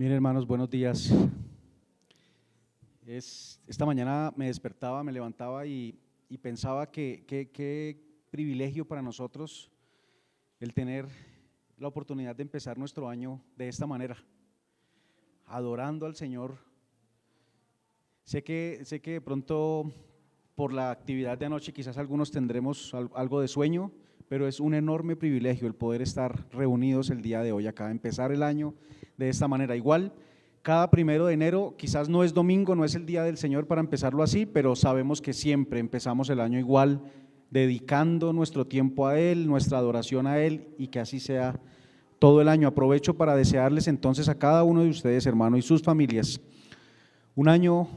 Bien, hermanos, buenos días. Esta mañana me despertaba, me levantaba y pensaba que qué privilegio para nosotros el tener la oportunidad de empezar nuestro año de esta manera, adorando al Señor. Sé que de pronto por la actividad de anoche quizás algunos tendremos algo de sueño, pero es un enorme privilegio el poder estar reunidos el día de hoy acá, empezar el año de esta manera. Igual, cada 1 de enero quizás no es domingo, no es el día del Señor para empezarlo así, pero sabemos que siempre empezamos el año igual, dedicando nuestro tiempo a Él, nuestra adoración a Él, y que así sea todo el año. Aprovecho para desearles entonces a cada uno de ustedes, hermano, y sus familias, un año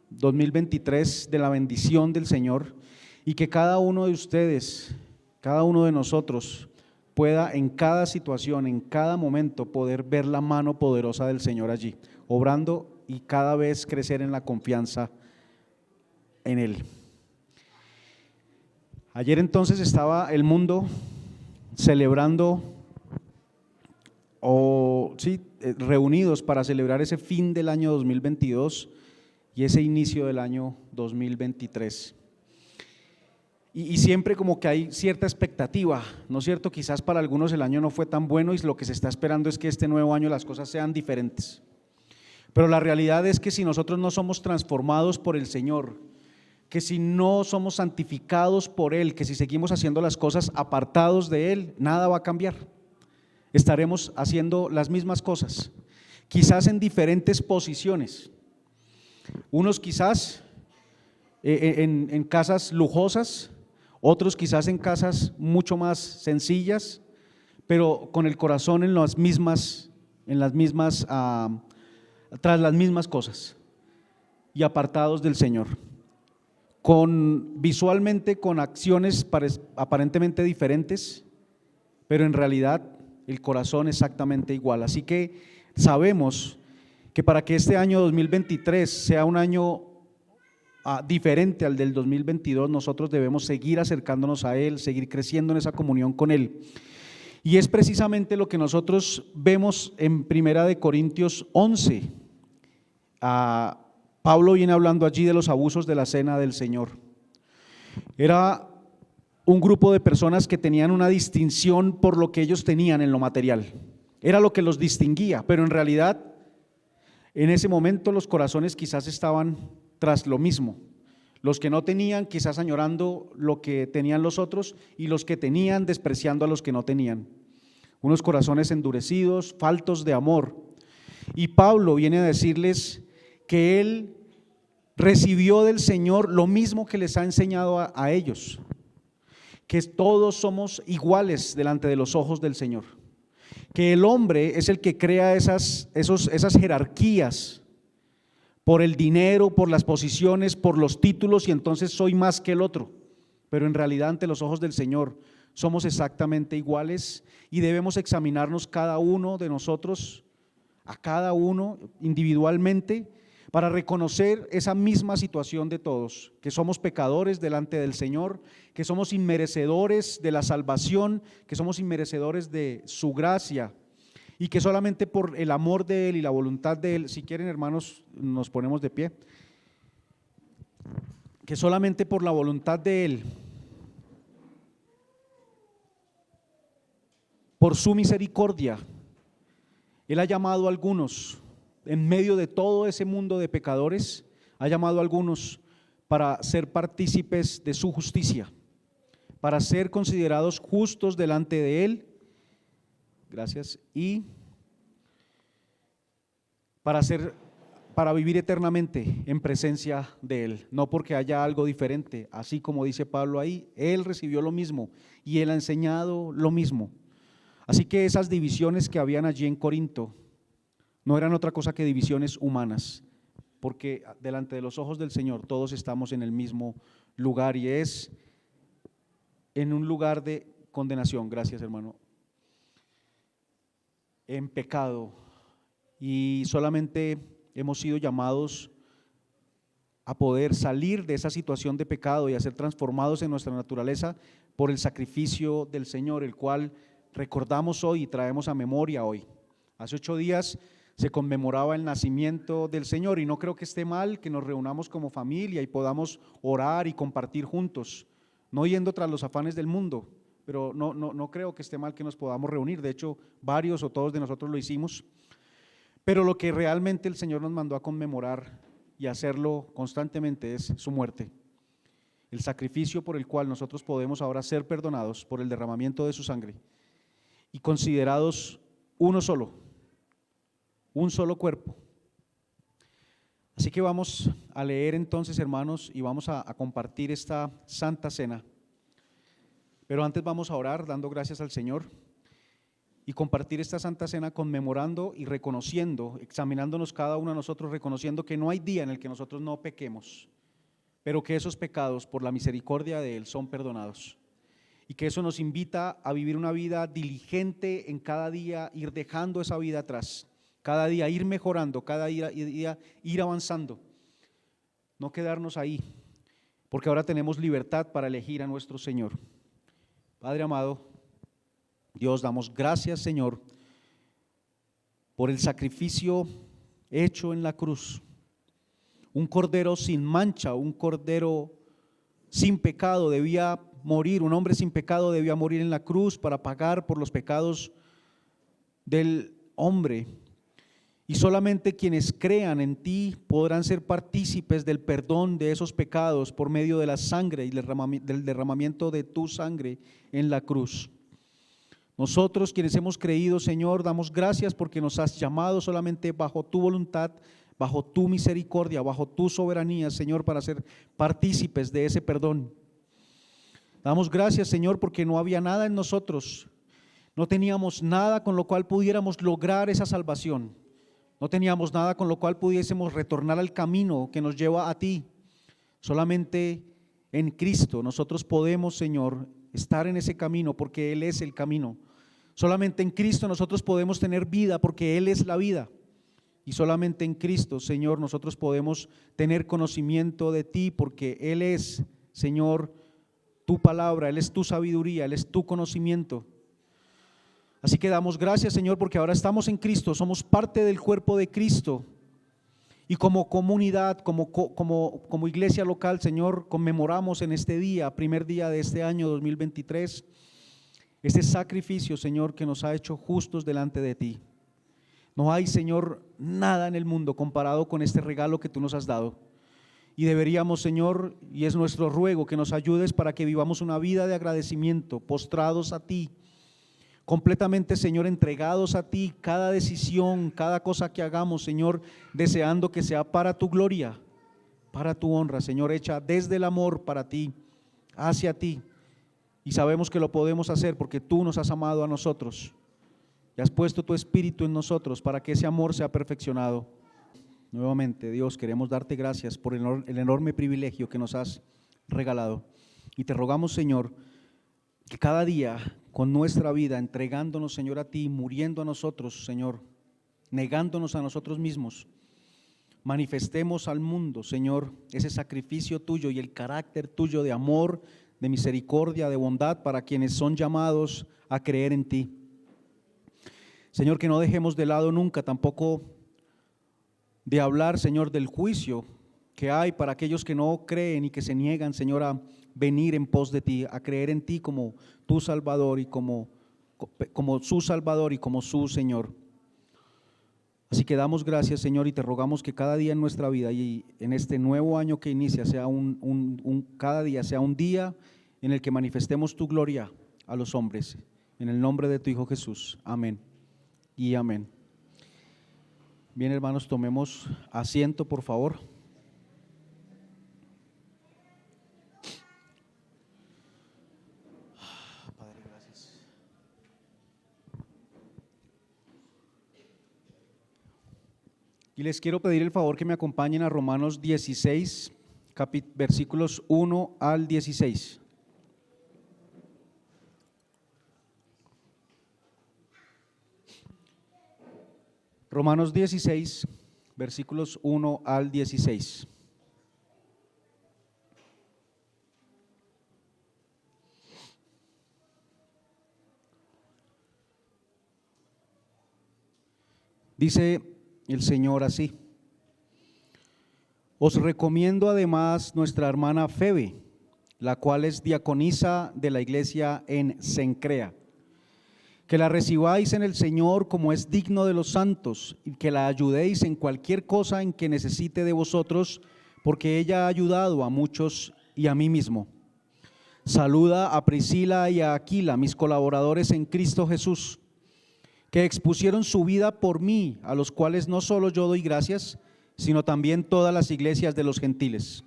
2023 de la bendición del Señor, y que cada uno de ustedes, cada uno de nosotros pueda en cada situación, en cada momento poder ver la mano poderosa del Señor allí, obrando y cada vez crecer en la confianza en Él. Ayer entonces estaba el mundo celebrando, reunidos para celebrar ese fin del año 2022 y ese inicio del año 2023. Y siempre como que hay cierta expectativa, ¿no es cierto? Quizás para algunos el año no fue tan bueno y lo que se está esperando es que este nuevo año las cosas sean diferentes. Pero la realidad es que si nosotros no somos transformados por el Señor, que si no somos santificados por Él, que si seguimos haciendo las cosas apartados de Él, nada va a cambiar. Estaremos haciendo las mismas cosas, quizás en diferentes posiciones. Unos quizás en casas lujosas, otros quizás en casas mucho más sencillas, pero con el corazón tras las mismas cosas y apartados del Señor, visualmente con acciones aparentemente diferentes, pero en realidad el corazón exactamente igual. Así que sabemos que para que este año 2023 sea un año diferente al del 2022, nosotros debemos seguir acercándonos a Él, seguir creciendo en esa comunión con Él. Y es precisamente lo que nosotros vemos en 1 Corintios 11. Pablo viene hablando allí de los abusos de la cena del Señor. Era un grupo de personas que tenían una distinción por lo que ellos tenían en lo material. Era lo que los distinguía, pero en realidad en ese momento los corazones quizás estaban tras lo mismo. Los que no tenían quizás añorando lo que tenían los otros, y los que tenían despreciando a los que no tenían. Unos corazones endurecidos, faltos de amor. Y Pablo viene a decirles que él recibió del Señor lo mismo que les ha enseñado a ellos, que todos somos iguales delante de los ojos del Señor, que el hombre es el que crea esas jerarquías por el dinero, por las posiciones, por los títulos, y entonces soy más que el otro, pero en realidad ante los ojos del Señor somos exactamente iguales, y debemos examinarnos cada uno de nosotros, a cada uno individualmente, para reconocer esa misma situación de todos, que somos pecadores delante del Señor, que somos inmerecedores de la salvación, que somos inmerecedores de su gracia, y que solamente por el amor de Él y la voluntad de Él, si quieren, hermanos, nos ponemos de pie, que solamente por la voluntad de Él, por su misericordia, Él ha llamado a algunos, en medio de todo ese mundo de pecadores, ha llamado a algunos para ser partícipes de su justicia, para ser considerados justos delante de Él. Gracias. Y para vivir eternamente en presencia de Él, no porque haya algo diferente, así como dice Pablo ahí, Él recibió lo mismo y Él ha enseñado lo mismo. Así que esas divisiones que habían allí en Corinto no eran otra cosa que divisiones humanas, porque delante de los ojos del Señor todos estamos en el mismo lugar, y es en un lugar de condenación, gracias hermano, en pecado, y solamente hemos sido llamados a poder salir de esa situación de pecado y a ser transformados en nuestra naturaleza por el sacrificio del Señor, el cual recordamos hoy y traemos a memoria hoy. Hace 8 días se conmemoraba el nacimiento del Señor, y no creo que esté mal que nos reunamos como familia y podamos orar y compartir juntos, no yendo tras los afanes del mundo, pero no creo que esté mal que nos podamos reunir. De hecho, varios o todos de nosotros lo hicimos, pero lo que realmente el Señor nos mandó a conmemorar y hacerlo constantemente es su muerte, el sacrificio por el cual nosotros podemos ahora ser perdonados por el derramamiento de su sangre y considerados uno solo, un solo cuerpo. Así que vamos a leer entonces, hermanos, y vamos a compartir esta Santa Cena. Pero antes vamos a orar dando gracias al Señor y compartir esta Santa Cena conmemorando y reconociendo, examinándonos cada uno de nosotros, reconociendo que no hay día en el que nosotros no pequemos, pero que esos pecados por la misericordia de Él son perdonados, y que eso nos invita a vivir una vida diligente en cada día, ir dejando esa vida atrás, cada día ir mejorando, cada día ir avanzando, no quedarnos ahí, porque ahora tenemos libertad para elegir a nuestro Señor. Padre amado, Dios, damos gracias, Señor, por el sacrificio hecho en la cruz, un cordero sin mancha, un cordero sin pecado debía morir, un hombre sin pecado debía morir en la cruz para pagar por los pecados del hombre, y solamente quienes crean en ti podrán ser partícipes del perdón de esos pecados por medio de la sangre y del derramamiento de tu sangre en la cruz. Nosotros quienes hemos creído, Señor, damos gracias porque nos has llamado solamente bajo tu voluntad, bajo tu misericordia, bajo tu soberanía, Señor, para ser partícipes de ese perdón. Damos gracias, Señor, porque no había nada en nosotros, no teníamos nada con lo cual pudiéramos lograr esa salvación, no teníamos nada con lo cual pudiésemos retornar al camino que nos lleva a ti. Solamente en Cristo nosotros podemos, Señor, estar en ese camino porque Él es el camino. Solamente en Cristo nosotros podemos tener vida porque Él es la vida. Y solamente en Cristo, Señor, nosotros podemos tener conocimiento de ti porque Él es, Señor, tu palabra, Él es tu sabiduría, Él es tu conocimiento. Así que damos gracias, Señor, porque ahora estamos en Cristo, somos parte del cuerpo de Cristo. Y como comunidad, como iglesia local, Señor, conmemoramos en este día, primer día de este año 2023, este sacrificio, Señor, que nos ha hecho justos delante de ti. No hay, Señor, nada en el mundo comparado con este regalo que tú nos has dado. Y deberíamos, Señor, y es nuestro ruego, que nos ayudes para que vivamos una vida de agradecimiento, postrados a ti, completamente, Señor, entregados a ti, cada decisión, cada cosa que hagamos, Señor, deseando que sea para tu gloria, para tu honra, Señor, hecha desde el amor para ti, hacia ti. Y sabemos que lo podemos hacer porque tú nos has amado a nosotros y has puesto tu espíritu en nosotros para que ese amor sea perfeccionado. Nuevamente, Dios, queremos darte gracias por el enorme privilegio que nos has regalado, y te rogamos, Señor, que cada día con nuestra vida, entregándonos, Señor, a ti, muriendo a nosotros, Señor, negándonos a nosotros mismos, manifestemos al mundo, Señor, ese sacrificio tuyo y el carácter tuyo de amor, de misericordia, de bondad para quienes son llamados a creer en ti. Señor, que no dejemos de lado nunca tampoco de hablar, Señor, del juicio que hay para aquellos que no creen y que se niegan, Señor, a venir en pos de ti, a creer en ti como tu Salvador y como su Salvador y como su Señor. Así que damos gracias, Señor, y te rogamos que cada día en nuestra vida y en este nuevo año que inicia sea cada día sea un día en el que manifestemos tu gloria a los hombres. En el nombre de tu Hijo Jesús. Amén y amén. Bien, hermanos, tomemos asiento, por favor. Padre, gracias. Y les quiero pedir el favor que me acompañen a Romanos 16, versículos 1 al 16. Romanos 16, versículos 1 al 16. Dice el Señor así. Os recomiendo además nuestra hermana Febe, la cual es diaconisa de la iglesia en Cencrea. Que la recibáis en el Señor como es digno de los santos, y que la ayudéis en cualquier cosa en que necesite de vosotros, porque ella ha ayudado a muchos y a mí mismo. Saluda a Priscila y a Aquila, mis colaboradores en Cristo Jesús, que expusieron su vida por mí, a los cuales no solo yo doy gracias, sino también todas las iglesias de los gentiles.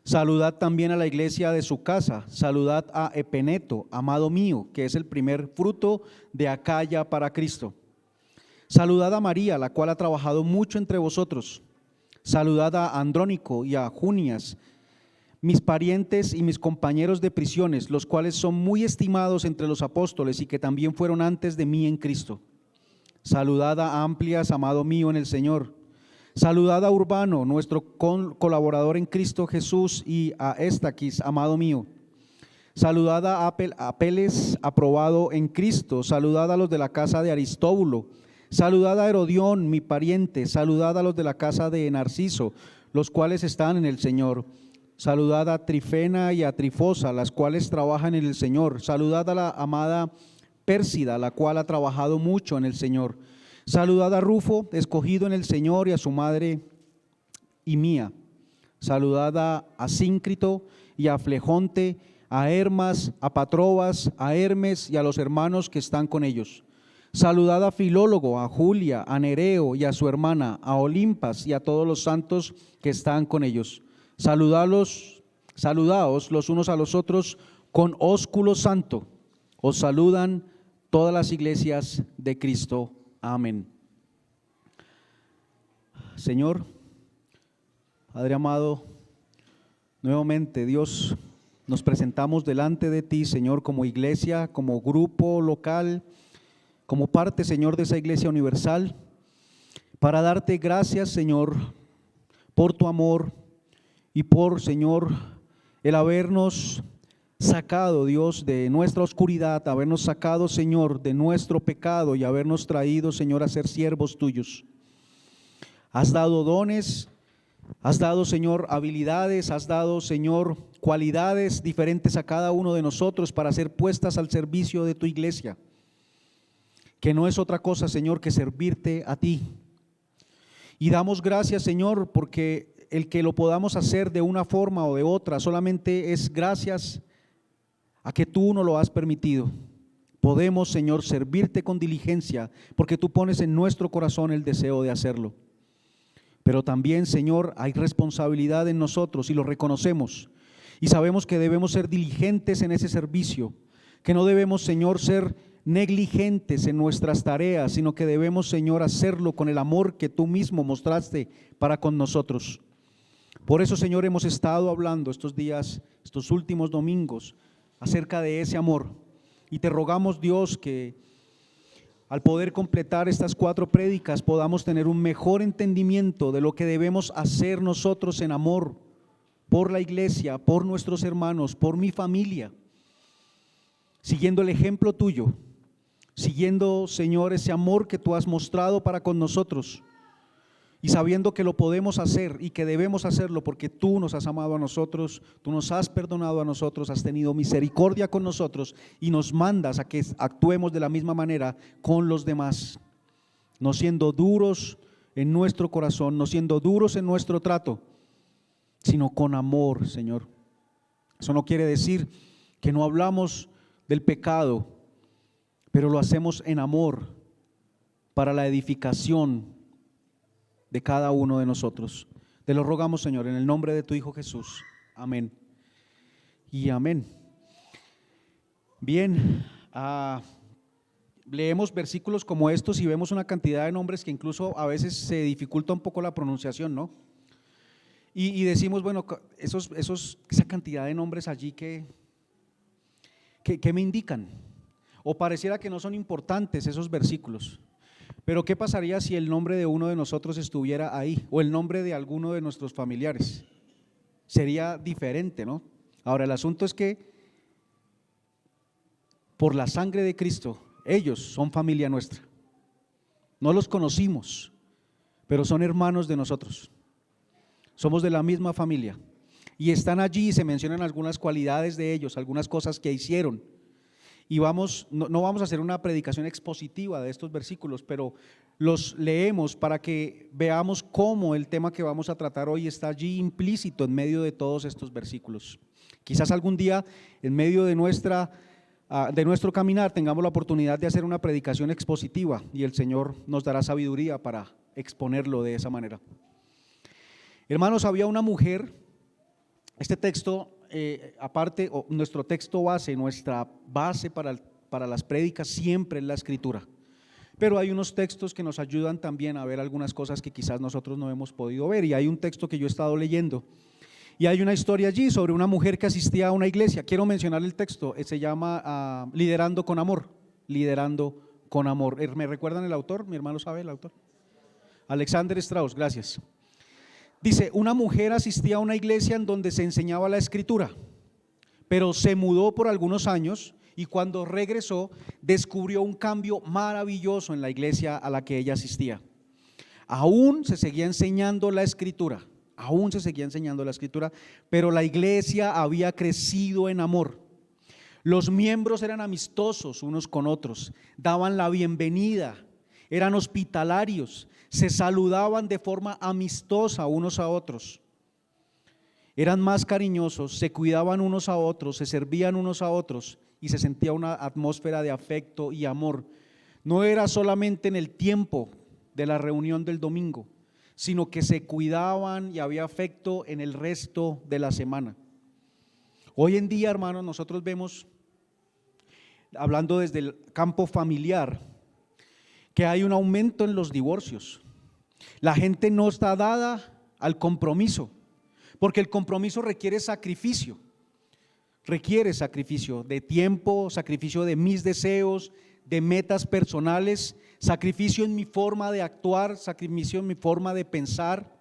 Saludad también a la iglesia de su casa, saludad a Epeneto, amado mío, que es el primer fruto de Acaya para Cristo. Saludad a María, la cual ha trabajado mucho entre vosotros. Saludad a Andrónico y a Junias, mis parientes y mis compañeros de prisiones, los cuales son muy estimados entre los apóstoles y que también fueron antes de mí en Cristo. Saludad a Amplias, amado mío en el Señor. Saludad a Urbano, nuestro colaborador en Cristo Jesús, y a Estaquis, amado mío. Saludad a Apeles, aprobado en Cristo. Saludad a los de la casa de Aristóbulo. Saludad a Herodión, mi pariente. Saludad a los de la casa de Narciso, los cuales están en el Señor. Saludad a Trifena y a Trifosa, las cuales trabajan en el Señor. Saludad a la amada Pérsida, la cual ha trabajado mucho en el Señor. Saludad a Rufo, escogido en el Señor, y a su madre y mía. Saludad a Asíncrito y a Flegonte, a Hermas, a Patrobas, a Hermes y a los hermanos que están con ellos. Saludad a Filólogo, a Julia, a Nereo y a su hermana, a Olimpas y a todos los santos que están con ellos. Saludaos los unos a los otros con ósculo santo. Os saludan todas las iglesias de Cristo. Amén. Señor, Padre amado, nuevamente Dios, nos presentamos delante de ti, Señor, como iglesia, como grupo local, como parte, Señor, de esa iglesia universal, para darte gracias, Señor, por tu amor y por, Señor, el habernos sacado, Dios, de nuestra oscuridad, habernos sacado, Señor, de nuestro pecado y habernos traído, Señor, a ser siervos tuyos. Has dado dones, has dado, Señor, habilidades, has dado, Señor, cualidades diferentes a cada uno de nosotros para ser puestas al servicio de tu iglesia, que no es otra cosa, Señor, que servirte a ti. Y damos gracias, Señor, porque el que lo podamos hacer de una forma o de otra solamente es gracias a que tú nos lo has permitido. Podemos, Señor, servirte con diligencia porque tú pones en nuestro corazón el deseo de hacerlo. Pero también, Señor, hay responsabilidad en nosotros y lo reconocemos. Y sabemos que debemos ser diligentes en ese servicio, que no debemos, Señor, ser negligentes en nuestras tareas, sino que debemos, Señor, hacerlo con el amor que tú mismo mostraste para con nosotros. Por eso, Señor, hemos estado hablando estos días, estos últimos domingos, acerca de ese amor, y te rogamos, Dios, que al poder completar estas 4 prédicas podamos tener un mejor entendimiento de lo que debemos hacer nosotros en amor por la iglesia, por nuestros hermanos, por mi familia, siguiendo el ejemplo tuyo, siguiendo, Señor, ese amor que tú has mostrado para con nosotros, y sabiendo que lo podemos hacer y que debemos hacerlo porque tú nos has amado a nosotros, tú nos has perdonado a nosotros, has tenido misericordia con nosotros y nos mandas a que actuemos de la misma manera con los demás, no siendo duros en nuestro corazón, no siendo duros en nuestro trato, sino con amor, Señor. Eso no quiere decir que no hablamos del pecado, pero lo hacemos en amor para la edificación de cada uno de nosotros. Te lo rogamos, Señor, en el nombre de tu Hijo Jesús. Amén y amén. Bien, leemos versículos como estos y vemos una cantidad de nombres que incluso a veces se dificulta un poco la pronunciación, ¿no? Y decimos, bueno, esa cantidad de nombres allí que me indican, o pareciera que no son importantes esos versículos. Pero ¿qué pasaría si el nombre de uno de nosotros estuviera ahí, o el nombre de alguno de nuestros familiares? Sería diferente, ¿no? Ahora, el asunto es que por la sangre de Cristo, ellos son familia nuestra. No los conocimos, pero son hermanos de nosotros, somos de la misma familia y están allí y se mencionan algunas cualidades de ellos, algunas cosas que hicieron. Y no vamos a hacer una predicación expositiva de estos versículos, pero los leemos para que veamos cómo el tema que vamos a tratar hoy está allí implícito en medio de todos estos versículos. Quizás algún día en medio de nuestro caminar tengamos la oportunidad de hacer una predicación expositiva y el Señor nos dará sabiduría para exponerlo de esa manera. Hermanos, había una mujer, este texto nuestro texto base, nuestra base para las prédicas siempre es la Escritura, pero hay unos textos que nos ayudan también a ver algunas cosas que quizás nosotros no hemos podido ver, y hay un texto que yo he estado leyendo y hay una historia allí sobre una mujer que asistía a una iglesia. Quiero mencionar el texto, se llama Liderando con Amor, Liderando con Amor. ¿Me recuerdan el autor? ¿Mi hermano sabe el autor? Alexander Strauss, gracias. Dice, una mujer asistía a una iglesia en donde se enseñaba la Escritura, pero se mudó por algunos años y cuando regresó descubrió un cambio maravilloso en la iglesia a la que ella asistía. Aún se seguía enseñando la Escritura, pero la iglesia había crecido en amor. Los miembros eran amistosos unos con otros, daban la bienvenida, eran hospitalarios, se saludaban de forma amistosa unos a otros, eran más cariñosos, se cuidaban unos a otros, se servían unos a otros y se sentía una atmósfera de afecto y amor. No era solamente en el tiempo de la reunión del domingo, sino que se cuidaban y había afecto en el resto de la semana. Hoy en día, hermanos, nosotros vemos, hablando desde el campo familiar, que hay un aumento en los divorcios. La gente no está dada al compromiso, porque el compromiso requiere sacrificio de tiempo, sacrificio de mis deseos, de metas personales, sacrificio en mi forma de actuar, sacrificio en mi forma de pensar.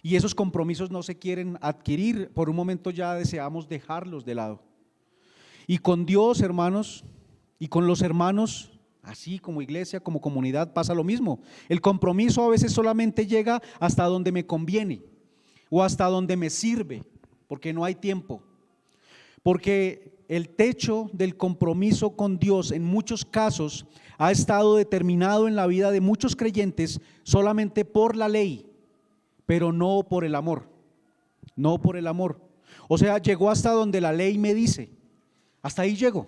Y esos compromisos no se quieren adquirir, por un momento ya deseamos dejarlos de lado. Y con Dios, hermanos, y con los hermanos, así como iglesia, como comunidad, pasa lo mismo. El compromiso a veces solamente llega hasta donde me conviene o hasta donde me sirve, porque no hay tiempo. Porque el techo del compromiso con Dios en muchos casos ha estado determinado en la vida de muchos creyentes solamente por la ley, pero no por el amor. O sea, llegó hasta donde la ley me dice, hasta ahí llegó.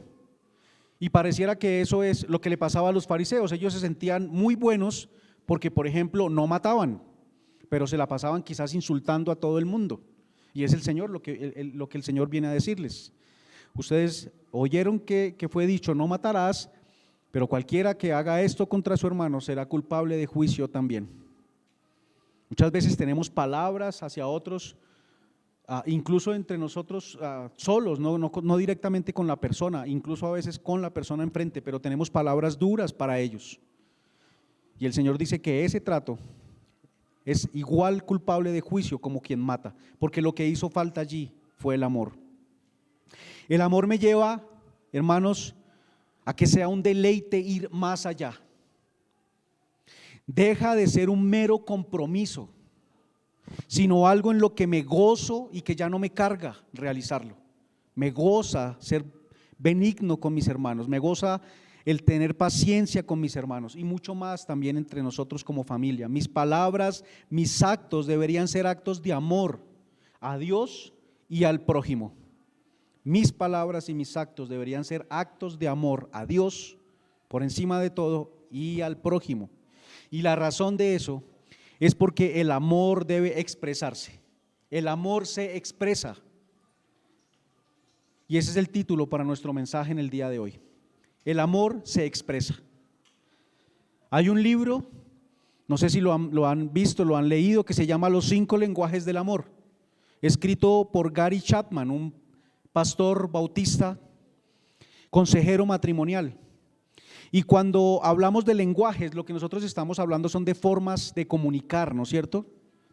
Y pareciera que eso es lo que le pasaba a los fariseos. Ellos se sentían muy buenos porque, por ejemplo, no mataban, pero se la pasaban quizás insultando a todo el mundo. Y es el Señor lo que el Señor viene a decirles. Ustedes oyeron que fue dicho, no matarás, pero cualquiera que haga esto contra su hermano será culpable de juicio también. Muchas veces tenemos palabras hacia otros, incluso entre nosotros solos, no directamente con la persona, incluso a veces con la persona enfrente, pero tenemos palabras duras para ellos. Y el Señor dice que ese trato es igual culpable de juicio como quien mata, porque lo que hizo falta allí fue el amor. El amor me lleva, hermanos, a que sea un deleite ir más allá. Deja de ser un mero compromiso, sino algo en lo que me gozo y que ya no me carga realizarlo. Me goza ser benigno con mis hermanos, me goza el tener paciencia con mis hermanos y mucho más también entre nosotros como familia. Mis palabras, mis actos deberían ser actos de amor a Dios y al prójimo. Mis palabras y mis actos deberían ser actos de amor a Dios por encima de todo y al prójimo. Y la razón de eso es porque el amor debe expresarse. El amor se expresa. Y ese es el título para nuestro mensaje en el día de hoy. El amor se expresa. Hay un libro, no sé si lo han visto, lo han leído, que se llama Los 5 lenguajes del amor, escrito por Gary Chapman, un pastor bautista, consejero matrimonial. Y cuando hablamos de lenguajes, lo que nosotros estamos hablando son de formas de comunicar, ¿no es cierto?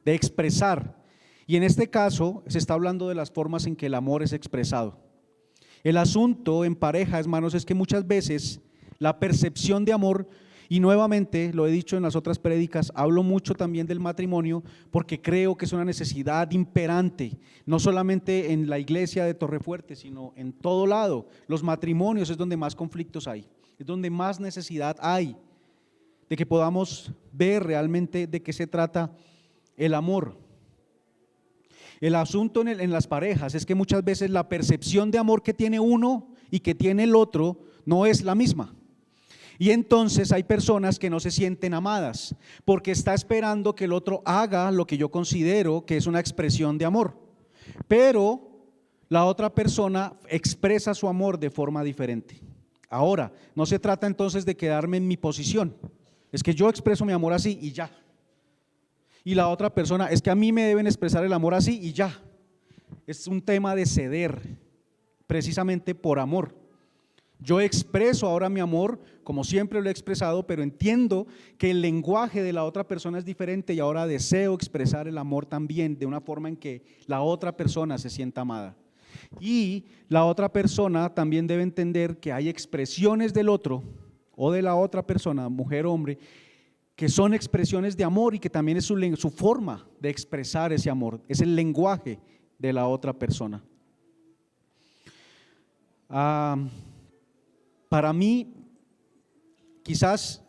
De expresar. Y en este caso se está hablando de las formas en que el amor es expresado. El asunto en pareja, hermanos, es que muchas veces la percepción de amor Y nuevamente, lo he dicho en las otras prédicas, hablo mucho también del matrimonio porque creo que es una necesidad imperante, no solamente en la iglesia de Torrefuerte, sino en todo lado. Los matrimonios es donde más conflictos hay, es donde más necesidad hay de que podamos ver realmente de qué se trata el amor. El asunto en las parejas es que muchas veces la percepción de amor que tiene uno y que tiene el otro no es la misma. Y entonces hay personas que no se sienten amadas porque está esperando que el otro haga lo que yo considero que es una expresión de amor. Pero la otra persona expresa su amor de forma diferente. Ahora, no se trata entonces de quedarme en mi posición. Es que yo expreso mi amor así y ya. Y la otra persona, es que a mí me deben expresar el amor así y ya. Es un tema de ceder, precisamente por amor. Yo expreso ahora mi amor como siempre lo he expresado, pero entiendo que el lenguaje de la otra persona es diferente y ahora deseo expresar el amor también de una forma en que la otra persona se sienta amada. Y la otra persona también debe entender que hay expresiones del otro o de la otra persona, mujer o hombre, que son expresiones de amor y que también es su forma de expresar ese amor, es el lenguaje de la otra persona. Para mí, quizás,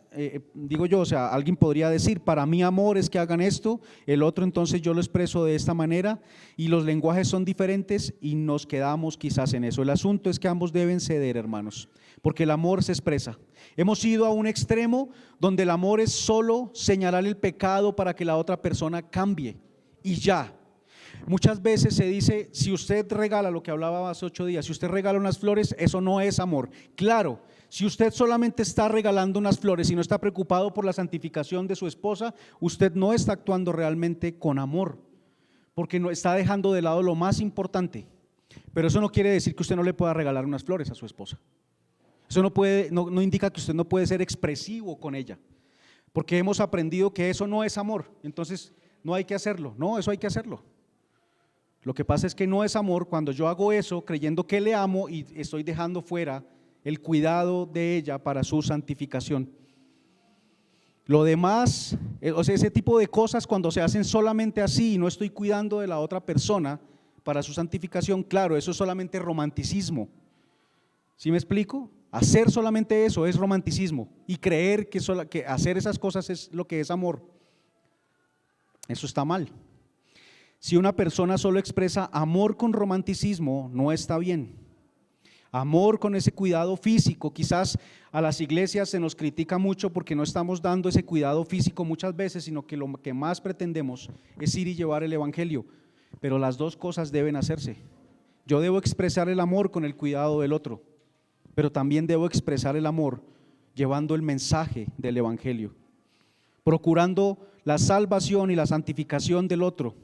digo yo, o sea, alguien podría decir, para mí amor es que hagan esto, el otro entonces yo lo expreso de esta manera y los lenguajes son diferentes y nos quedamos quizás en eso. El asunto es que ambos deben ceder, hermanos, porque el amor se expresa. Hemos ido a un extremo donde el amor es solo señalar el pecado para que la otra persona cambie y ya. Muchas veces se dice, si usted regala, lo que hablaba hace 8 días, si usted regala unas flores, eso no es amor. Claro, si usted solamente está regalando unas flores y no está preocupado por la santificación de su esposa, usted no está actuando realmente con amor, porque no está dejando de lado lo más importante. Pero eso no quiere decir que usted no le pueda regalar unas flores a su esposa. Eso no indica que usted no puede ser expresivo con ella, porque hemos aprendido que eso no es amor, entonces no hay que hacerlo. No, eso hay que hacerlo. Lo que pasa es que no es amor cuando yo hago eso creyendo que le amo y estoy dejando fuera el cuidado de ella para su santificación. Lo demás, o sea, ese tipo de cosas cuando se hacen solamente así y no estoy cuidando de la otra persona para su santificación, claro, eso es solamente romanticismo. ¿Sí me explico? Hacer solamente eso es romanticismo y creer que hacer esas cosas es lo que es amor. Eso está mal. Si una persona solo expresa amor con romanticismo, no está bien. Amor con ese cuidado físico, quizás a las iglesias se nos critica mucho porque no estamos dando ese cuidado físico muchas veces, sino que lo que más pretendemos es ir y llevar el evangelio, pero las dos cosas deben hacerse. Yo debo expresar el amor con el cuidado del otro, pero también debo expresar el amor llevando el mensaje del evangelio, procurando la salvación y la santificación del otro.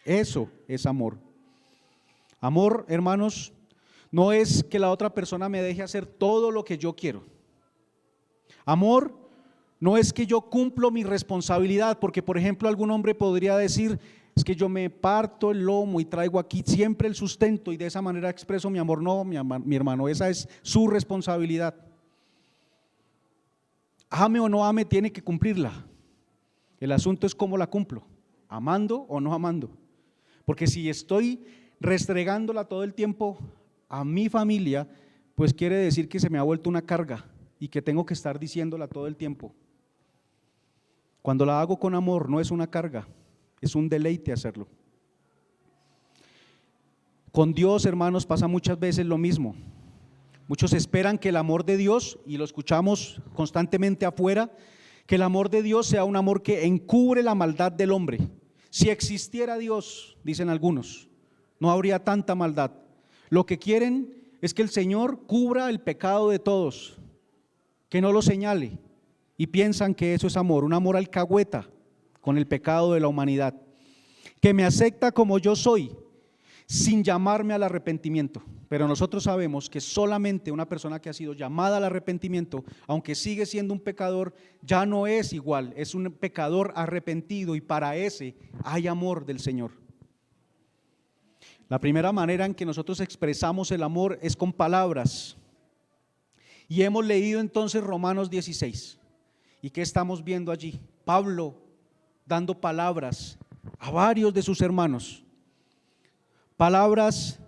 Eso es amor. Amor, hermanos, no es que la otra persona me deje hacer todo lo que yo quiero. Amor no es que yo cumplo mi responsabilidad, porque por ejemplo algún hombre podría decir, es que yo me parto el lomo y traigo aquí siempre el sustento y de esa manera expreso mi amor. No, mi hermano, esa es su responsabilidad. Ame o no ame, tiene que cumplirla. El asunto es cómo la cumplo, amando o no amando. Porque si estoy restregándola todo el tiempo a mi familia, pues quiere decir que se me ha vuelto una carga y que tengo que estar diciéndola todo el tiempo. Cuando la hago con amor no es una carga, es un deleite hacerlo. Con Dios, hermanos, pasa muchas veces lo mismo. Muchos esperan que el amor de Dios, y lo escuchamos constantemente afuera, que el amor de Dios sea un amor que encubre la maldad del hombre. Si existiera Dios, dicen algunos, no habría tanta maldad. Lo que quieren es que el Señor cubra el pecado de todos, que no lo señale, y piensan que eso es amor, un amor alcahueta con el pecado de la humanidad, que me acepta como yo soy, sin llamarme al arrepentimiento. Pero nosotros sabemos que solamente una persona que ha sido llamada al arrepentimiento, aunque sigue siendo un pecador, ya no es igual, es un pecador arrepentido y para ese hay amor del Señor. La primera manera en que nosotros expresamos el amor es con palabras. Y hemos leído entonces Romanos 16. ¿Y qué estamos viendo allí? Pablo dando palabras a varios de sus hermanos, palabras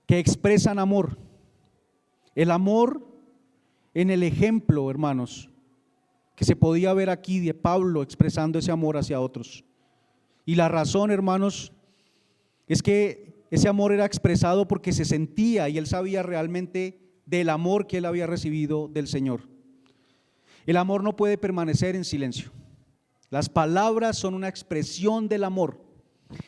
que expresan amor. El amor en el ejemplo, hermanos, que se podía ver aquí de Pablo expresando ese amor hacia otros. Y la razón, hermanos, es que ese amor era expresado porque se sentía y él sabía realmente del amor que él había recibido del Señor. El amor no puede permanecer en silencio. Las palabras son una expresión del amor.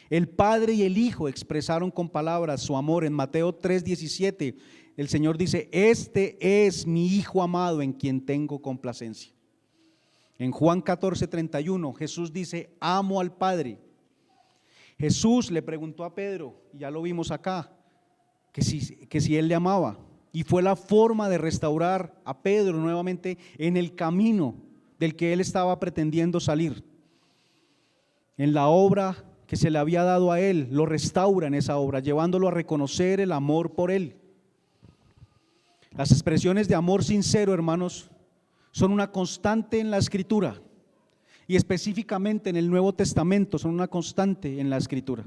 El Padre y el Hijo expresaron con palabras su amor. En Mateo 3:17 el Señor dice: este es mi Hijo amado en quien tengo complacencia. En Juan 14:31 Jesús dice: amo al Padre. Jesús le preguntó a Pedro, y ya lo vimos acá, que si él le amaba, y fue la forma de restaurar a Pedro nuevamente en el camino del que él estaba pretendiendo salir. En la obra que se le había dado a él, lo restaura en esa obra, llevándolo a reconocer el amor por él. Las expresiones de amor sincero, hermanos, son una constante en la Escritura, y específicamente en el Nuevo Testamento son una constante en la Escritura.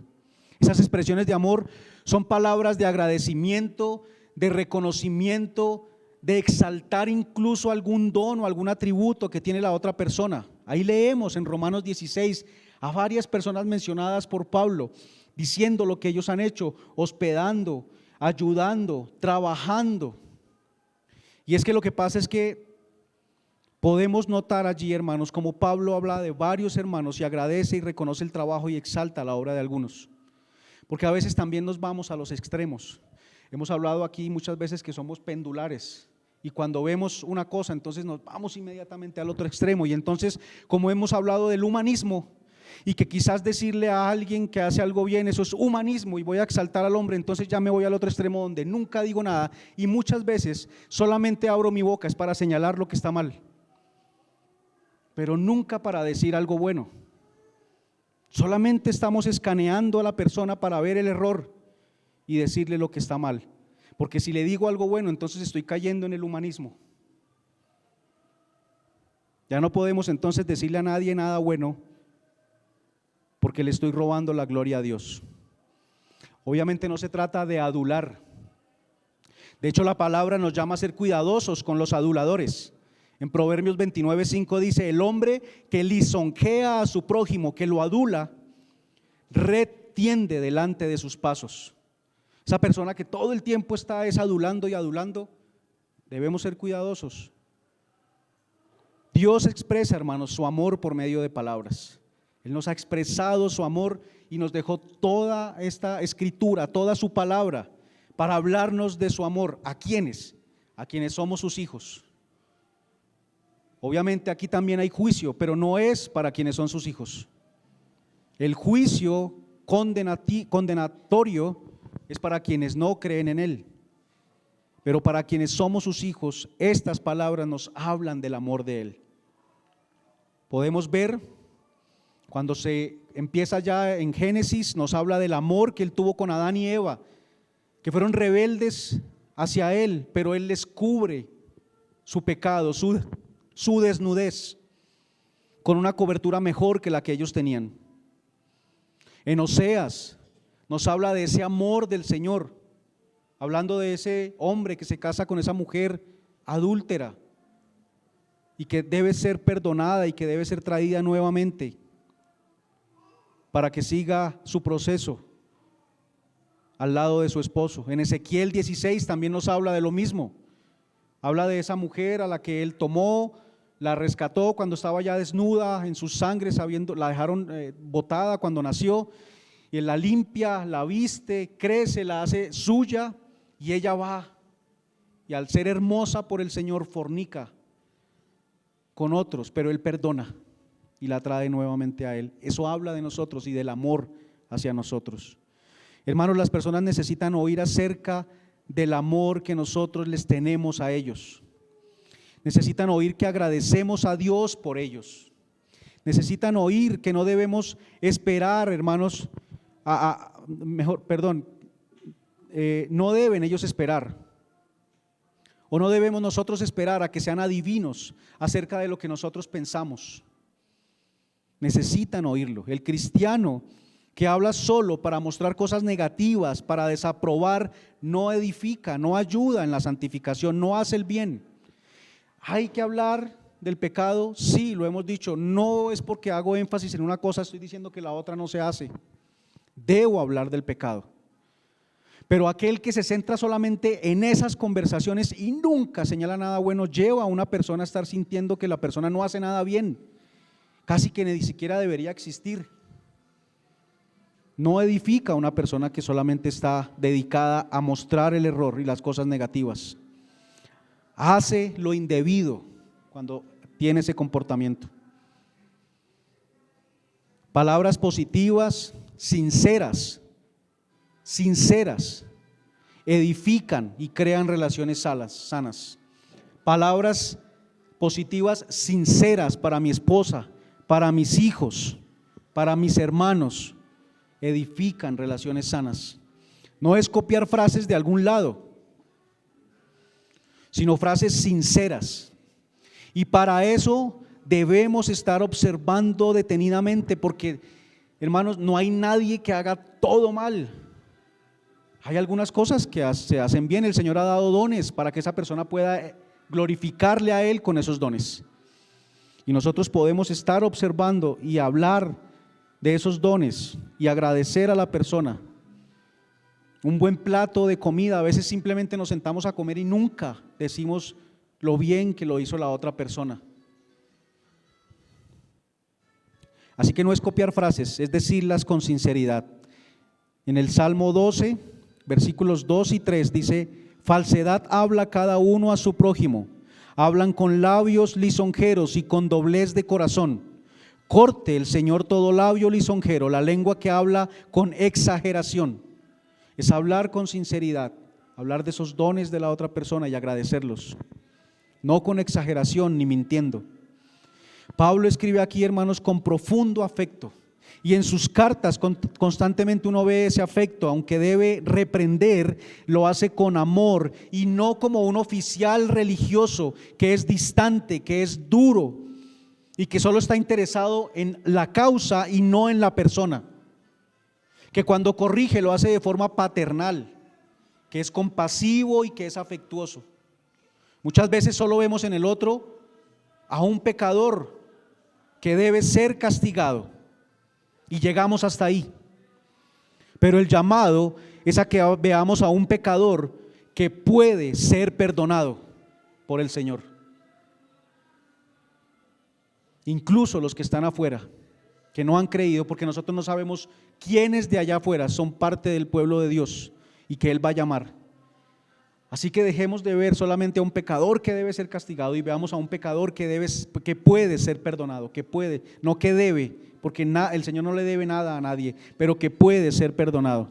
Esas expresiones de amor son palabras de agradecimiento, de reconocimiento, de exaltar incluso algún don o algún atributo que tiene la otra persona. Ahí leemos en Romanos 16 a varias personas mencionadas por Pablo, diciendo lo que ellos han hecho, hospedando, ayudando, trabajando. Y es que lo que pasa es que podemos notar allí, hermanos, como Pablo habla de varios hermanos y agradece y reconoce el trabajo y exalta la obra de algunos, porque a veces también nos vamos a los extremos. Hemos hablado aquí muchas veces que somos pendulares, y cuando vemos una cosa entonces nos vamos inmediatamente al otro extremo. Y entonces, como hemos hablado del humanismo, y que quizás decirle a alguien que hace algo bien, eso es humanismo y voy a exaltar al hombre, entonces ya me voy al otro extremo donde nunca digo nada, y muchas veces solamente abro mi boca es para señalar lo que está mal, pero nunca para decir algo bueno. Solamente estamos escaneando a la persona para ver el error y decirle lo que está mal, porque si le digo algo bueno, entonces estoy cayendo en el humanismo. Ya no podemos entonces decirle a nadie nada bueno, porque le estoy robando la gloria a Dios. Obviamente no se trata de adular. De hecho, la palabra nos llama a ser cuidadosos con los aduladores. En Proverbios 29:5 dice: el hombre que lisonjea a su prójimo, que lo adula, red tiende delante de sus pasos. Esa persona que todo el tiempo está adulando y adulando, debemos ser cuidadosos. Dios expresa, hermanos, su amor por medio de palabras. Él nos ha expresado su amor y nos dejó toda esta escritura, toda su palabra, para hablarnos de su amor. ¿A quiénes? A quienes somos sus hijos. Obviamente aquí también hay juicio, pero no es para quienes son sus hijos. El juicio condenatorio es para quienes no creen en Él. Pero para quienes somos sus hijos, estas palabras nos hablan del amor de Él. Podemos ver, cuando se empieza ya en Génesis, nos habla del amor que Él tuvo con Adán y Eva, que fueron rebeldes hacia Él, pero Él les cubre su pecado, su desnudez, con una cobertura mejor que la que ellos tenían. En Oseas nos habla de ese amor del Señor, hablando de ese hombre que se casa con esa mujer adúltera y que debe ser perdonada y que debe ser traída nuevamente para que siga su proceso al lado de su esposo. En Ezequiel 16 también nos habla de lo mismo. Habla de esa mujer a la que él tomó, la rescató cuando estaba ya desnuda en sus sangres, la dejaron botada cuando nació, y él la limpia, la viste, crece, la hace suya, y ella va, y al ser hermosa por el Señor fornica con otros, pero Él perdona y la trae nuevamente a Él. Eso habla de nosotros y del amor hacia nosotros. Hermanos, las personas necesitan oír acerca del amor que nosotros les tenemos a ellos. Necesitan oír que agradecemos a Dios por ellos. Necesitan oír que no debemos esperar, hermanos, no deben ellos esperar ¿O no debemos nosotros esperar a que sean adivinos acerca de lo que nosotros pensamos? Necesitan oírlo. El cristiano que habla solo para mostrar cosas negativas, para desaprobar, no edifica, no ayuda en la santificación, no hace el bien. Hay que hablar del pecado, sí, lo hemos dicho, no es porque hago énfasis en una cosa, estoy diciendo que la otra no se hace. Debo hablar del pecado. Pero aquel que se centra solamente en esas conversaciones y nunca señala nada bueno, lleva a una persona a estar sintiendo que la persona no hace nada bien, casi que ni siquiera debería existir. No edifica a una persona que solamente está dedicada a mostrar el error y las cosas negativas. Hace lo indebido cuando tiene ese comportamiento. Palabras positivas, sinceras, edifican y crean relaciones sanas. Palabras positivas, sinceras para mi esposa, para mis hijos, para mis hermanos, edifican relaciones sanas. No es copiar frases de algún lado, sino frases sinceras. Y para eso debemos estar observando detenidamente, porque, hermanos, no hay nadie que haga todo mal. Hay algunas cosas que se hacen bien. El Señor ha dado dones para que esa persona pueda glorificarle a Él con esos dones. Y nosotros podemos estar observando y hablar de esos dones y agradecer a la persona. Un buen plato de comida, a veces simplemente nos sentamos a comer y nunca decimos lo bien que lo hizo la otra persona. Así que no es copiar frases, es decirlas con sinceridad. En el Salmo 12, versículos 2 y 3 dice: falsedad habla cada uno a su prójimo, hablan con labios lisonjeros y con doblez de corazón. Corte el Señor todo labio lisonjero, la lengua que habla con exageración. Es hablar con sinceridad, hablar de esos dones de la otra persona y agradecerlos, no con exageración ni mintiendo. Pablo escribe aquí, hermanos, con profundo afecto, y en sus cartas constantemente uno ve ese afecto. Aunque debe reprender, lo hace con amor y no como un oficial religioso que es distante, que es duro y que solo está interesado en la causa y no en la persona, que cuando corrige lo hace de forma paternal, que es compasivo y que es afectuoso. Muchas veces solo vemos en el otro a un pecador que debe ser castigado y llegamos hasta ahí. Pero el llamado es a que veamos a un pecador que puede ser perdonado por el Señor. Incluso los que están afuera, que no han creído, porque nosotros no sabemos quiénes de allá afuera son parte del pueblo de Dios y que Él va a llamar. Así que dejemos de ver solamente a un pecador que debe ser castigado y veamos a un pecador que puede ser perdonado, que puede, no que debe, porque el Señor no le debe nada a nadie, pero que puede ser perdonado.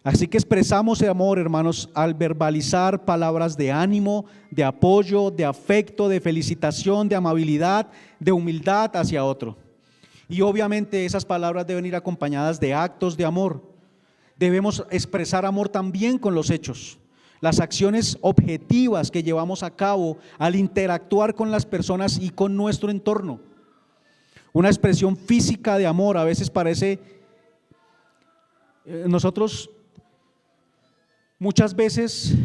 Así que expresamos el amor, hermanos, al verbalizar palabras de ánimo, de apoyo, de afecto, de felicitación, de amabilidad, de humildad hacia otro. Y obviamente esas palabras deben ir acompañadas de actos de amor. Debemos expresar amor también con los hechos, las acciones objetivas que llevamos a cabo al interactuar con las personas y con nuestro entorno. Una expresión física de amor a veces parece, nosotros muchas veces,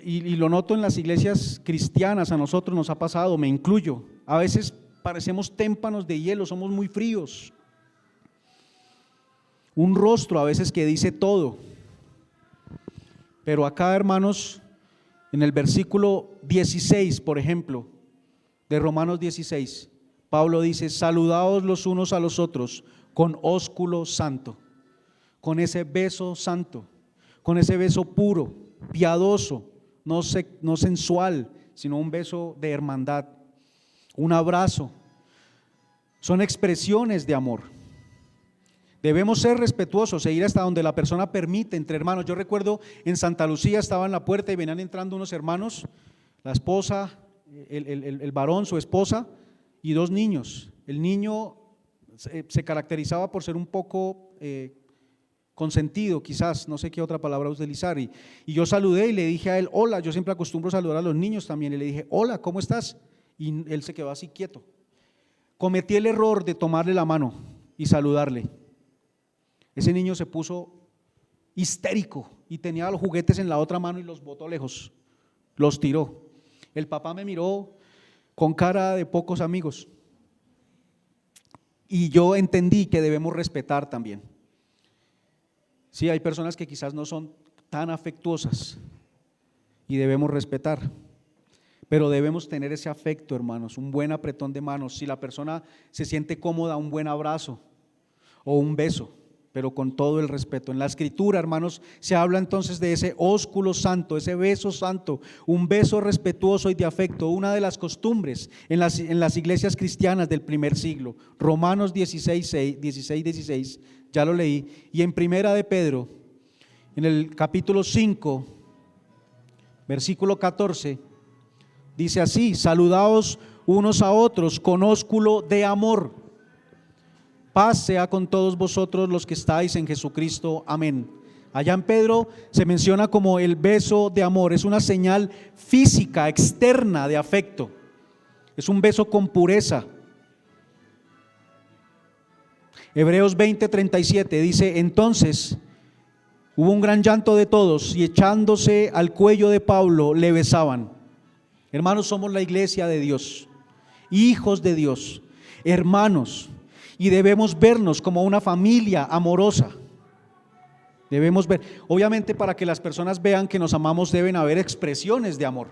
y lo noto en las iglesias cristianas, a nosotros nos ha pasado, me incluyo, a veces parecemos témpanos de hielo, somos muy fríos. Un rostro a veces que dice todo. Pero acá, hermanos, en el versículo 16, por ejemplo, de Romanos 16, Pablo dice: saludaos los unos a los otros con ósculo santo, con ese beso santo, con ese beso puro, piadoso, no sensual, sino un beso de hermandad, un abrazo. Son expresiones de amor. Debemos ser respetuosos e ir hasta donde la persona permite entre hermanos. Yo recuerdo en Santa Lucía estaba en la puerta y venían entrando unos hermanos, la esposa, el varón, su esposa y dos niños. El niño se caracterizaba por ser un poco consentido, quizás, no sé qué otra palabra utilizar. Y yo saludé y le dije a él, hola, yo siempre acostumbro saludar a los niños también, y le dije, hola, ¿cómo estás? Y él se quedó así quieto. Cometí el error de tomarle la mano y saludarle. Ese niño se puso histérico y tenía los juguetes en la otra mano y los botó lejos, los tiró. El papá me miró con cara de pocos amigos y yo entendí que debemos respetar también. Sí, hay personas que quizás no son tan afectuosas y debemos respetar, pero debemos tener ese afecto, hermanos, un buen apretón de manos. Si la persona se siente cómoda, un buen abrazo o un beso, pero con todo el respeto. En la Escritura, hermanos, se habla entonces de ese ósculo santo, ese beso santo, un beso respetuoso y de afecto, una de las costumbres en las iglesias cristianas del primer siglo. Romanos 16, ya lo leí, y en Primera de Pedro, en el capítulo 5, versículo 14, dice así: saludaos unos a otros con ósculo de amor. Paz sea con todos vosotros los que estáis en Jesucristo. Amén. Allá en Pedro se menciona como el beso de amor, es una señal física, externa de afecto, es un beso con pureza. Hebreos 20:37 dice: entonces hubo un gran llanto de todos y echándose al cuello de Pablo le besaban. Hermanos, somos la iglesia de Dios, hijos de Dios, hermanos, y debemos vernos como una familia amorosa. Debemos ver, obviamente, para que las personas vean que nos amamos deben haber expresiones de amor.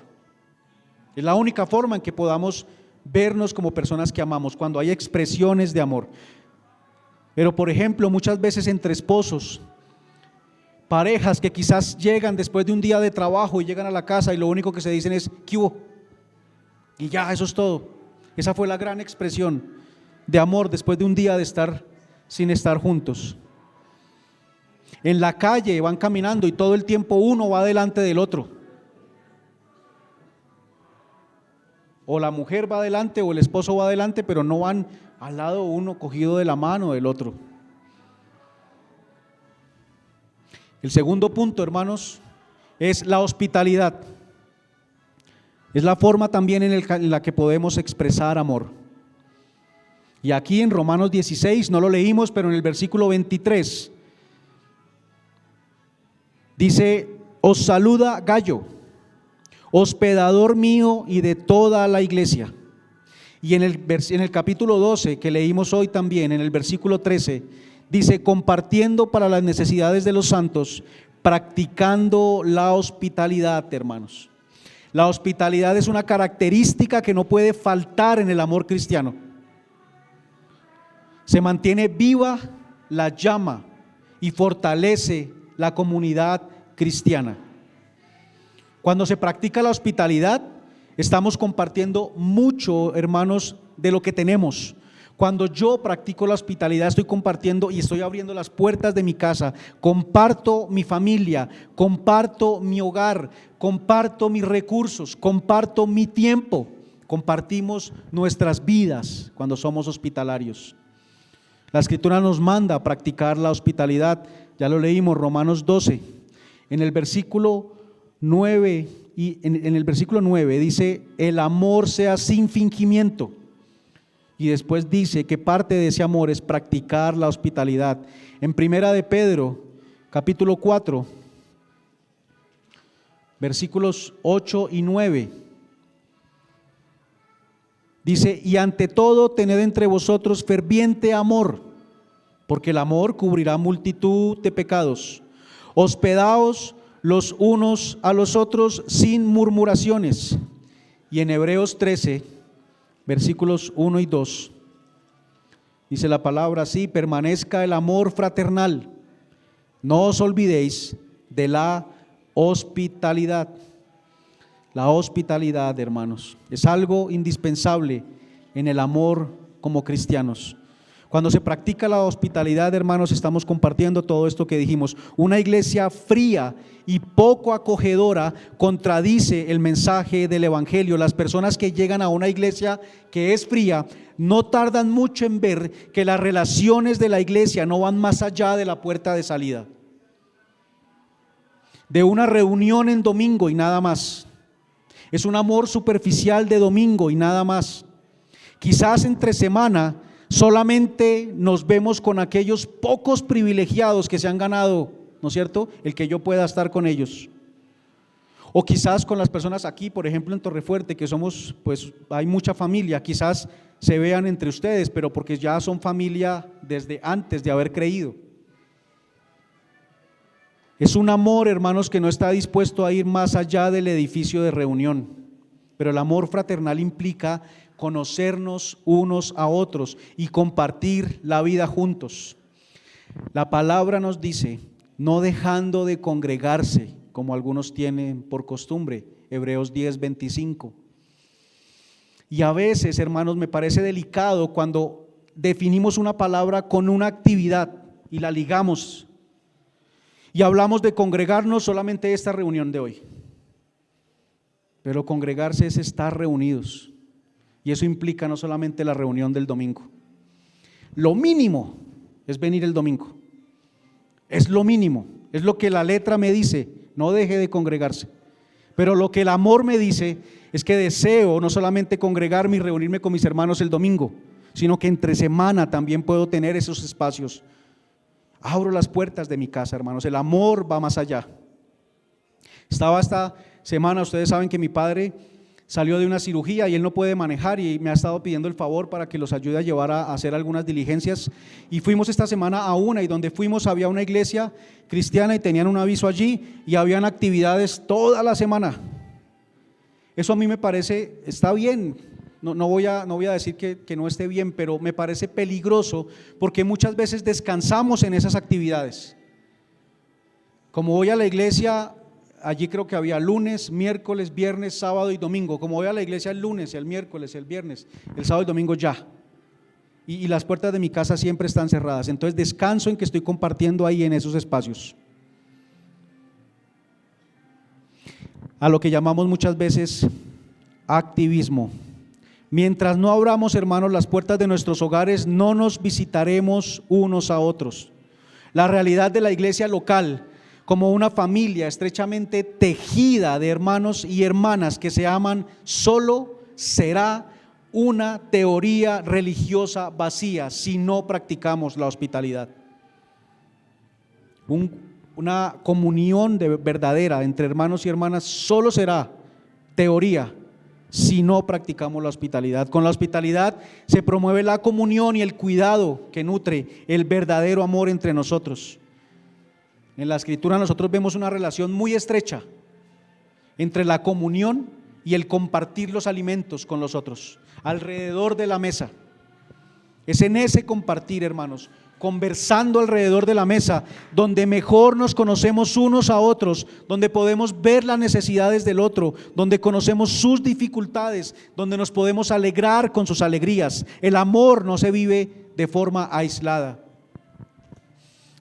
Es la única forma en que podamos vernos como personas que amamos, cuando hay expresiones de amor. Pero por ejemplo, muchas veces entre esposos, parejas que quizás llegan después de un día de trabajo y llegan a la casa y lo único que se dicen es ¿qué hubo? Y ya, eso es todo. Esa fue la gran expresión de amor después de un día de estar sin estar juntos. En la calle van caminando y todo el tiempo uno va delante del otro. O la mujer va adelante o el esposo va adelante, pero no van al lado uno cogido de la mano del otro. El segundo punto, hermanos, es la hospitalidad. Es la forma también en la que podemos expresar amor. Y aquí en Romanos 16, no lo leímos, pero en el versículo 23 dice: os saluda Gayo, hospedador mío y de toda la iglesia. Y en el capítulo 12 que leímos hoy también, en el versículo 13, dice: compartiendo para las necesidades de los santos, practicando la hospitalidad, hermanos. La hospitalidad es una característica que no puede faltar en el amor cristiano. Se mantiene viva la llama y fortalece la comunidad cristiana. Cuando se practica la hospitalidad, estamos compartiendo mucho, hermanos, de lo que tenemos. Cuando yo practico la hospitalidad, estoy compartiendo y estoy abriendo las puertas de mi casa, comparto mi familia, comparto mi hogar, comparto mis recursos, comparto mi tiempo, compartimos nuestras vidas cuando somos hospitalarios. La Escritura nos manda a practicar la hospitalidad, ya lo leímos, Romanos 12, en el versículo 9, y en el versículo 9 dice: el amor sea sin fingimiento. Y después dice que parte de ese amor es practicar la hospitalidad. En Primera de Pedro, capítulo 4, versículos 8 y 9, dice: y ante todo tened entre vosotros ferviente amor, porque el amor cubrirá multitud de pecados. Hospedaos los unos a los otros sin murmuraciones. Y en Hebreos 13, versículos 1 y 2, dice la palabra así: permanezca el amor fraternal, no os olvidéis de la hospitalidad. La hospitalidad, hermanos, es algo indispensable en el amor como cristianos. Cuando se practica la hospitalidad, hermanos, estamos compartiendo todo esto que dijimos. Una iglesia fría y poco acogedora contradice el mensaje del evangelio. Las personas que llegan a una iglesia que es fría no tardan mucho en ver que las relaciones de la iglesia no van más allá de la puerta de salida. de una reunión en domingo y nada más. Es un amor superficial de domingo y nada más. Quizás entre semana solamente nos vemos con aquellos pocos privilegiados que se han ganado, ¿no es cierto?, el que yo pueda estar con ellos. O quizás con las personas aquí, por ejemplo en Torrefuerte, que somos, pues hay mucha familia, quizás se vean entre ustedes, pero porque ya son familia desde antes de haber creído. Es un amor, hermanos, que no está dispuesto a ir más allá del edificio de reunión, pero el amor fraternal implica conocernos unos a otros y compartir la vida juntos. La palabra nos dice, no dejando de congregarse, como algunos tienen por costumbre, Hebreos 10:25. Y a veces, hermanos, me parece delicado cuando definimos una palabra con una actividad y la ligamos y hablamos de congregarnos solamente esta reunión de hoy. Pero congregarse es estar reunidos, y eso implica no solamente la reunión del domingo. Lo mínimo es venir el domingo, es lo mínimo, es lo que la letra me dice, no deje de congregarse. Pero lo que el amor me dice es que deseo no solamente congregarme y reunirme con mis hermanos el domingo, sino que entre semana también puedo tener esos espacios. Abro las puertas de mi casa, hermanos, el amor va más allá. Estaba esta semana, ustedes saben que mi padre salió de una cirugía y él no puede manejar y me ha estado pidiendo el favor para que los ayude a llevar a hacer algunas diligencias, y fuimos esta semana a una, y donde fuimos había una iglesia cristiana y tenían un aviso allí y habían actividades toda la semana. Eso a mí me parece, está bien, no voy a decir que no esté bien, pero me parece peligroso porque muchas veces descansamos en esas actividades. Como voy a la iglesia, allí creo que había lunes, miércoles, viernes, sábado y domingo. Como voy a la iglesia el lunes, el miércoles, el viernes, el sábado y domingo ya. Y las puertas de mi casa siempre están cerradas. Entonces descanso en que estoy compartiendo ahí en esos espacios. A lo que llamamos muchas veces activismo. Mientras no abramos, hermanos, las puertas de nuestros hogares, no nos visitaremos unos a otros. La realidad de la iglesia local, como una familia estrechamente tejida de hermanos y hermanas que se aman, solo será una teoría religiosa vacía si no practicamos la hospitalidad. Una comunión verdadera entre hermanos y hermanas solo será teoría si no practicamos la hospitalidad. Con la hospitalidad se promueve la comunión y el cuidado que nutre el verdadero amor entre nosotros. En la Escritura nosotros vemos una relación muy estrecha entre la comunión y el compartir los alimentos con los otros, alrededor de la mesa. Es en ese compartir, hermanos, conversando alrededor de la mesa, donde mejor nos conocemos unos a otros, donde podemos ver las necesidades del otro, donde conocemos sus dificultades, donde nos podemos alegrar con sus alegrías. El amor no se vive de forma aislada.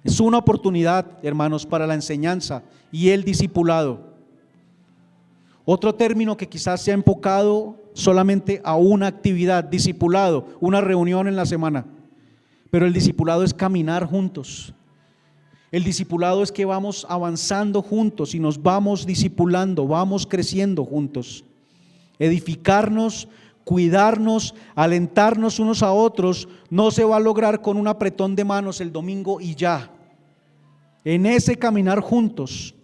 Es una oportunidad, hermanos, para la enseñanza y el discipulado. Otro término que quizás se ha enfocado solamente a una actividad, discipulado, una reunión en la semana. Pero el discipulado es caminar juntos. El discipulado es que vamos avanzando juntos y nos vamos discipulando, vamos creciendo juntos. Edificarnos, cuidarnos, alentarnos unos a otros, no se va a lograr con un apretón de manos el domingo y ya. En ese caminar juntos,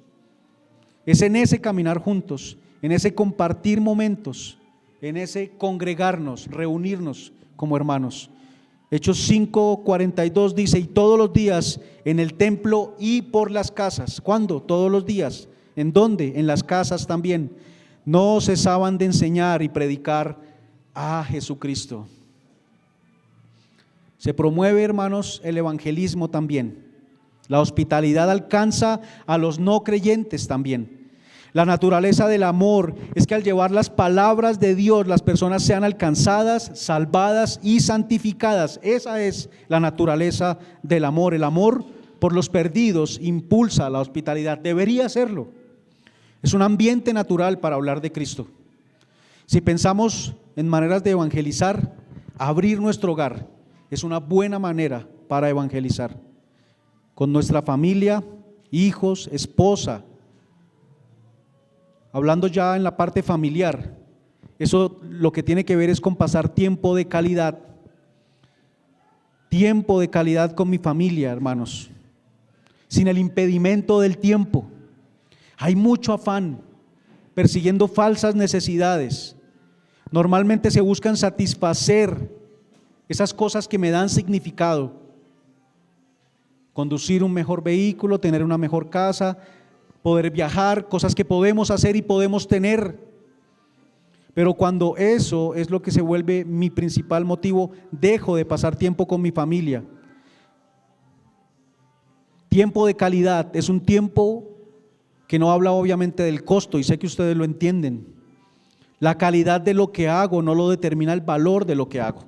es en ese caminar juntos, en ese compartir momentos, en ese congregarnos, reunirnos como hermanos. Hechos 5:42 dice, y todos los días en el templo y por las casas. ¿Cuándo? Todos los días. ¿En dónde? En las casas también. No cesaban de enseñar y predicar a Jesucristo. Se promueve, hermanos, el evangelismo también. La hospitalidad alcanza a los no creyentes también. La naturaleza del amor es que al llevar las palabras de Dios, las personas sean alcanzadas, salvadas y santificadas. Esa es la naturaleza del amor. El amor por los perdidos impulsa la hospitalidad. Debería serlo. Es un ambiente natural para hablar de Cristo. Si pensamos en maneras de evangelizar, abrir nuestro hogar es una buena manera para evangelizar. Con nuestra familia, hijos, esposa, hablando ya en la parte familiar, eso lo que tiene que ver es con pasar tiempo de calidad con mi familia, hermanos, sin el impedimento del tiempo. Hay mucho afán, persiguiendo falsas necesidades. Normalmente se buscan satisfacer esas cosas que me dan significado. Conducir un mejor vehículo, tener una mejor casa, poder viajar, cosas que podemos hacer y podemos tener. Pero cuando eso es lo que se vuelve mi principal motivo, dejo de pasar tiempo con mi familia. Tiempo de calidad es un tiempo que no habla obviamente del costo, y sé que ustedes lo entienden. La calidad de lo que hago no lo determina el valor de lo que hago,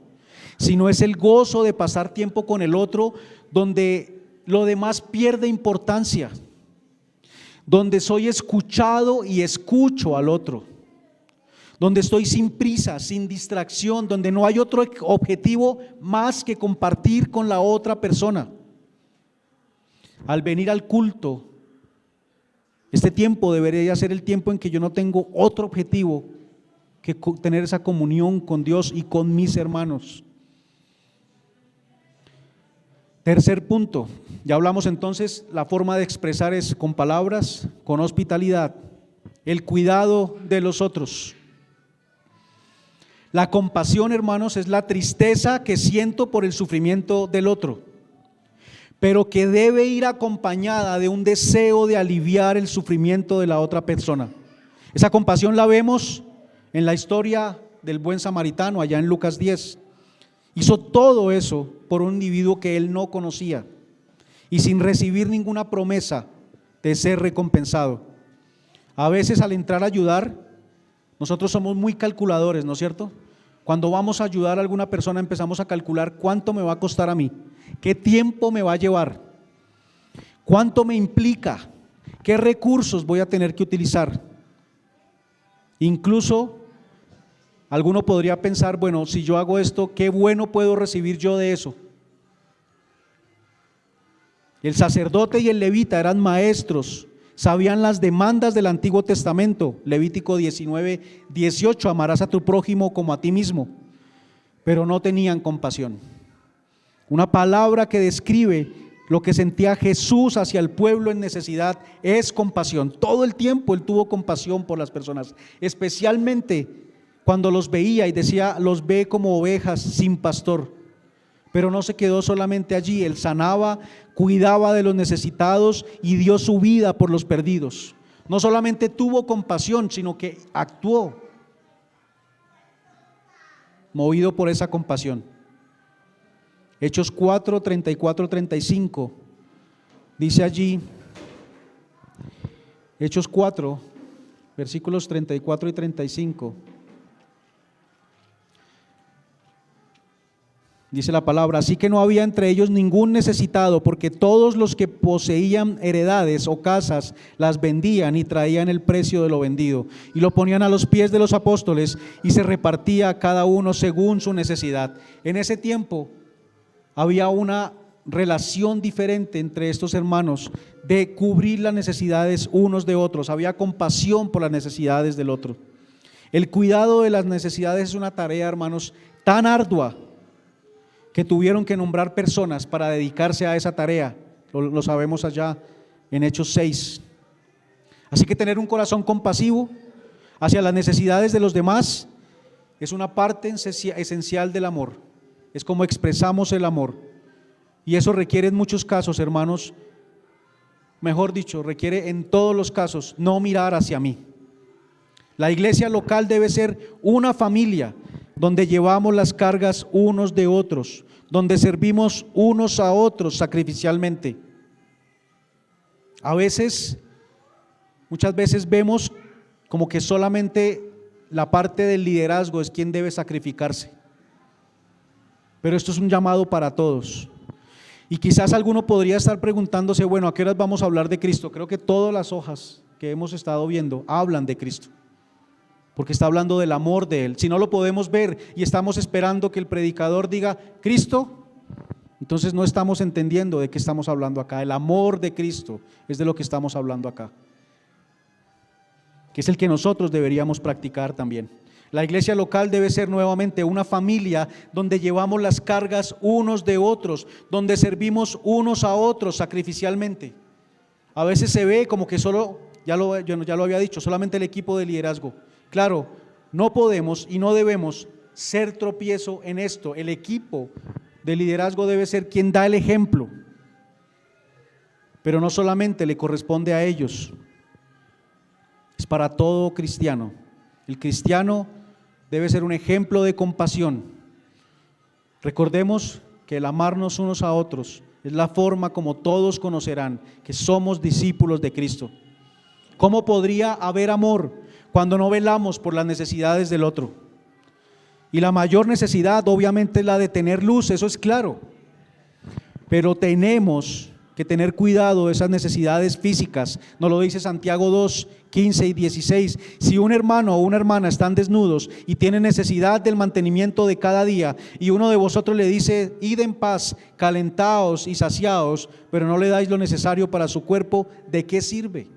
sino es el gozo de pasar tiempo con el otro, donde lo demás pierde importancia, donde soy escuchado y escucho al otro, donde estoy sin prisa, sin distracción, donde no hay otro objetivo más que compartir con la otra persona. Al venir al culto, este tiempo debería ser el tiempo en que yo no tengo otro objetivo que tener esa comunión con Dios y con mis hermanos. Tercer punto, ya hablamos entonces, la forma de expresar es con palabras, con hospitalidad, el cuidado de los otros. La compasión, hermanos, es la tristeza que siento por el sufrimiento del otro, pero que debe ir acompañada de un deseo de aliviar el sufrimiento de la otra persona. Esa compasión la vemos en la historia del buen samaritano, allá en Lucas 10. Hizo todo eso por un individuo que él no conocía y sin recibir ninguna promesa de ser recompensado. A veces al entrar a ayudar, nosotros somos muy calculadores, ¿no es cierto? Cuando vamos a ayudar a alguna persona empezamos a calcular cuánto me va a costar a mí, qué tiempo me va a llevar, cuánto me implica, qué recursos voy a tener que utilizar. Incluso alguno podría pensar, bueno, si yo hago esto, ¿qué bueno puedo recibir yo de eso? El sacerdote y el levita eran maestros, sabían las demandas del Antiguo Testamento, Levítico 19:18, amarás a tu prójimo como a ti mismo, pero no tenían compasión. Una palabra que describe lo que sentía Jesús hacia el pueblo en necesidad es compasión. Todo el tiempo él tuvo compasión por las personas, especialmente cuando los veía y decía, los ve como ovejas sin pastor. Pero no se quedó solamente allí, él sanaba, cuidaba de los necesitados y dio su vida por los perdidos. No solamente tuvo compasión, sino que actuó movido por esa compasión. Hechos 4, 34, 35, dice allí, Hechos 4, versículos 34 y 35. Dice la palabra, así que no había entre ellos ningún necesitado, porque todos los que poseían heredades o casas las vendían y traían el precio de lo vendido y lo ponían a los pies de los apóstoles y se repartía a cada uno según su necesidad. En ese tiempo había una relación diferente entre estos hermanos de cubrir las necesidades unos de otros, había compasión por las necesidades del otro. El cuidado de las necesidades es una tarea, hermanos, tan ardua que tuvieron que nombrar personas para dedicarse a esa tarea, lo sabemos allá en Hechos 6. Así que tener un corazón compasivo hacia las necesidades de los demás es una parte esencial del amor, es como expresamos el amor, y eso requiere en muchos casos, hermanos, mejor dicho, requiere en todos los casos no mirar hacia mí. La iglesia local debe ser una familia donde llevamos las cargas unos de otros, donde servimos unos a otros sacrificialmente. Muchas veces vemos como que solamente la parte del liderazgo es quien debe sacrificarse, pero esto es un llamado para todos. Y quizás alguno podría estar preguntándose, bueno, ¿a qué horas vamos a hablar de Cristo? Creo que todas las hojas que hemos estado viendo hablan de Cristo, porque está hablando del amor de Él. Si no lo podemos ver y estamos esperando que el predicador diga Cristo, entonces no estamos entendiendo de qué estamos hablando acá. El amor de Cristo es de lo que estamos hablando acá. que es el que nosotros deberíamos practicar también. La iglesia local debe ser nuevamente una familia donde llevamos las cargas unos de otros, donde servimos unos a otros sacrificialmente. A veces se ve como que solo, yo ya lo había dicho, solamente el equipo de liderazgo. Claro, no podemos y no debemos ser tropiezo en esto. El equipo de liderazgo debe ser quien da el ejemplo, pero no solamente le corresponde a ellos, es para todo cristiano. El cristiano debe ser un ejemplo de compasión. Recordemos que el amarnos unos a otros es la forma como todos conocerán que somos discípulos de Cristo. ¿Cómo podría haber amor cuando no velamos por las necesidades del otro? Y la mayor necesidad obviamente es la de tener luz, eso es claro. Pero tenemos que tener cuidado de esas necesidades físicas. Nos lo dice Santiago 2, 15 y 16. Si un hermano o una hermana están desnudos y tienen necesidad del mantenimiento de cada día, y uno de vosotros le dice: id en paz, calentaos y saciaos, pero no le dais lo necesario para su cuerpo, ¿de qué sirve?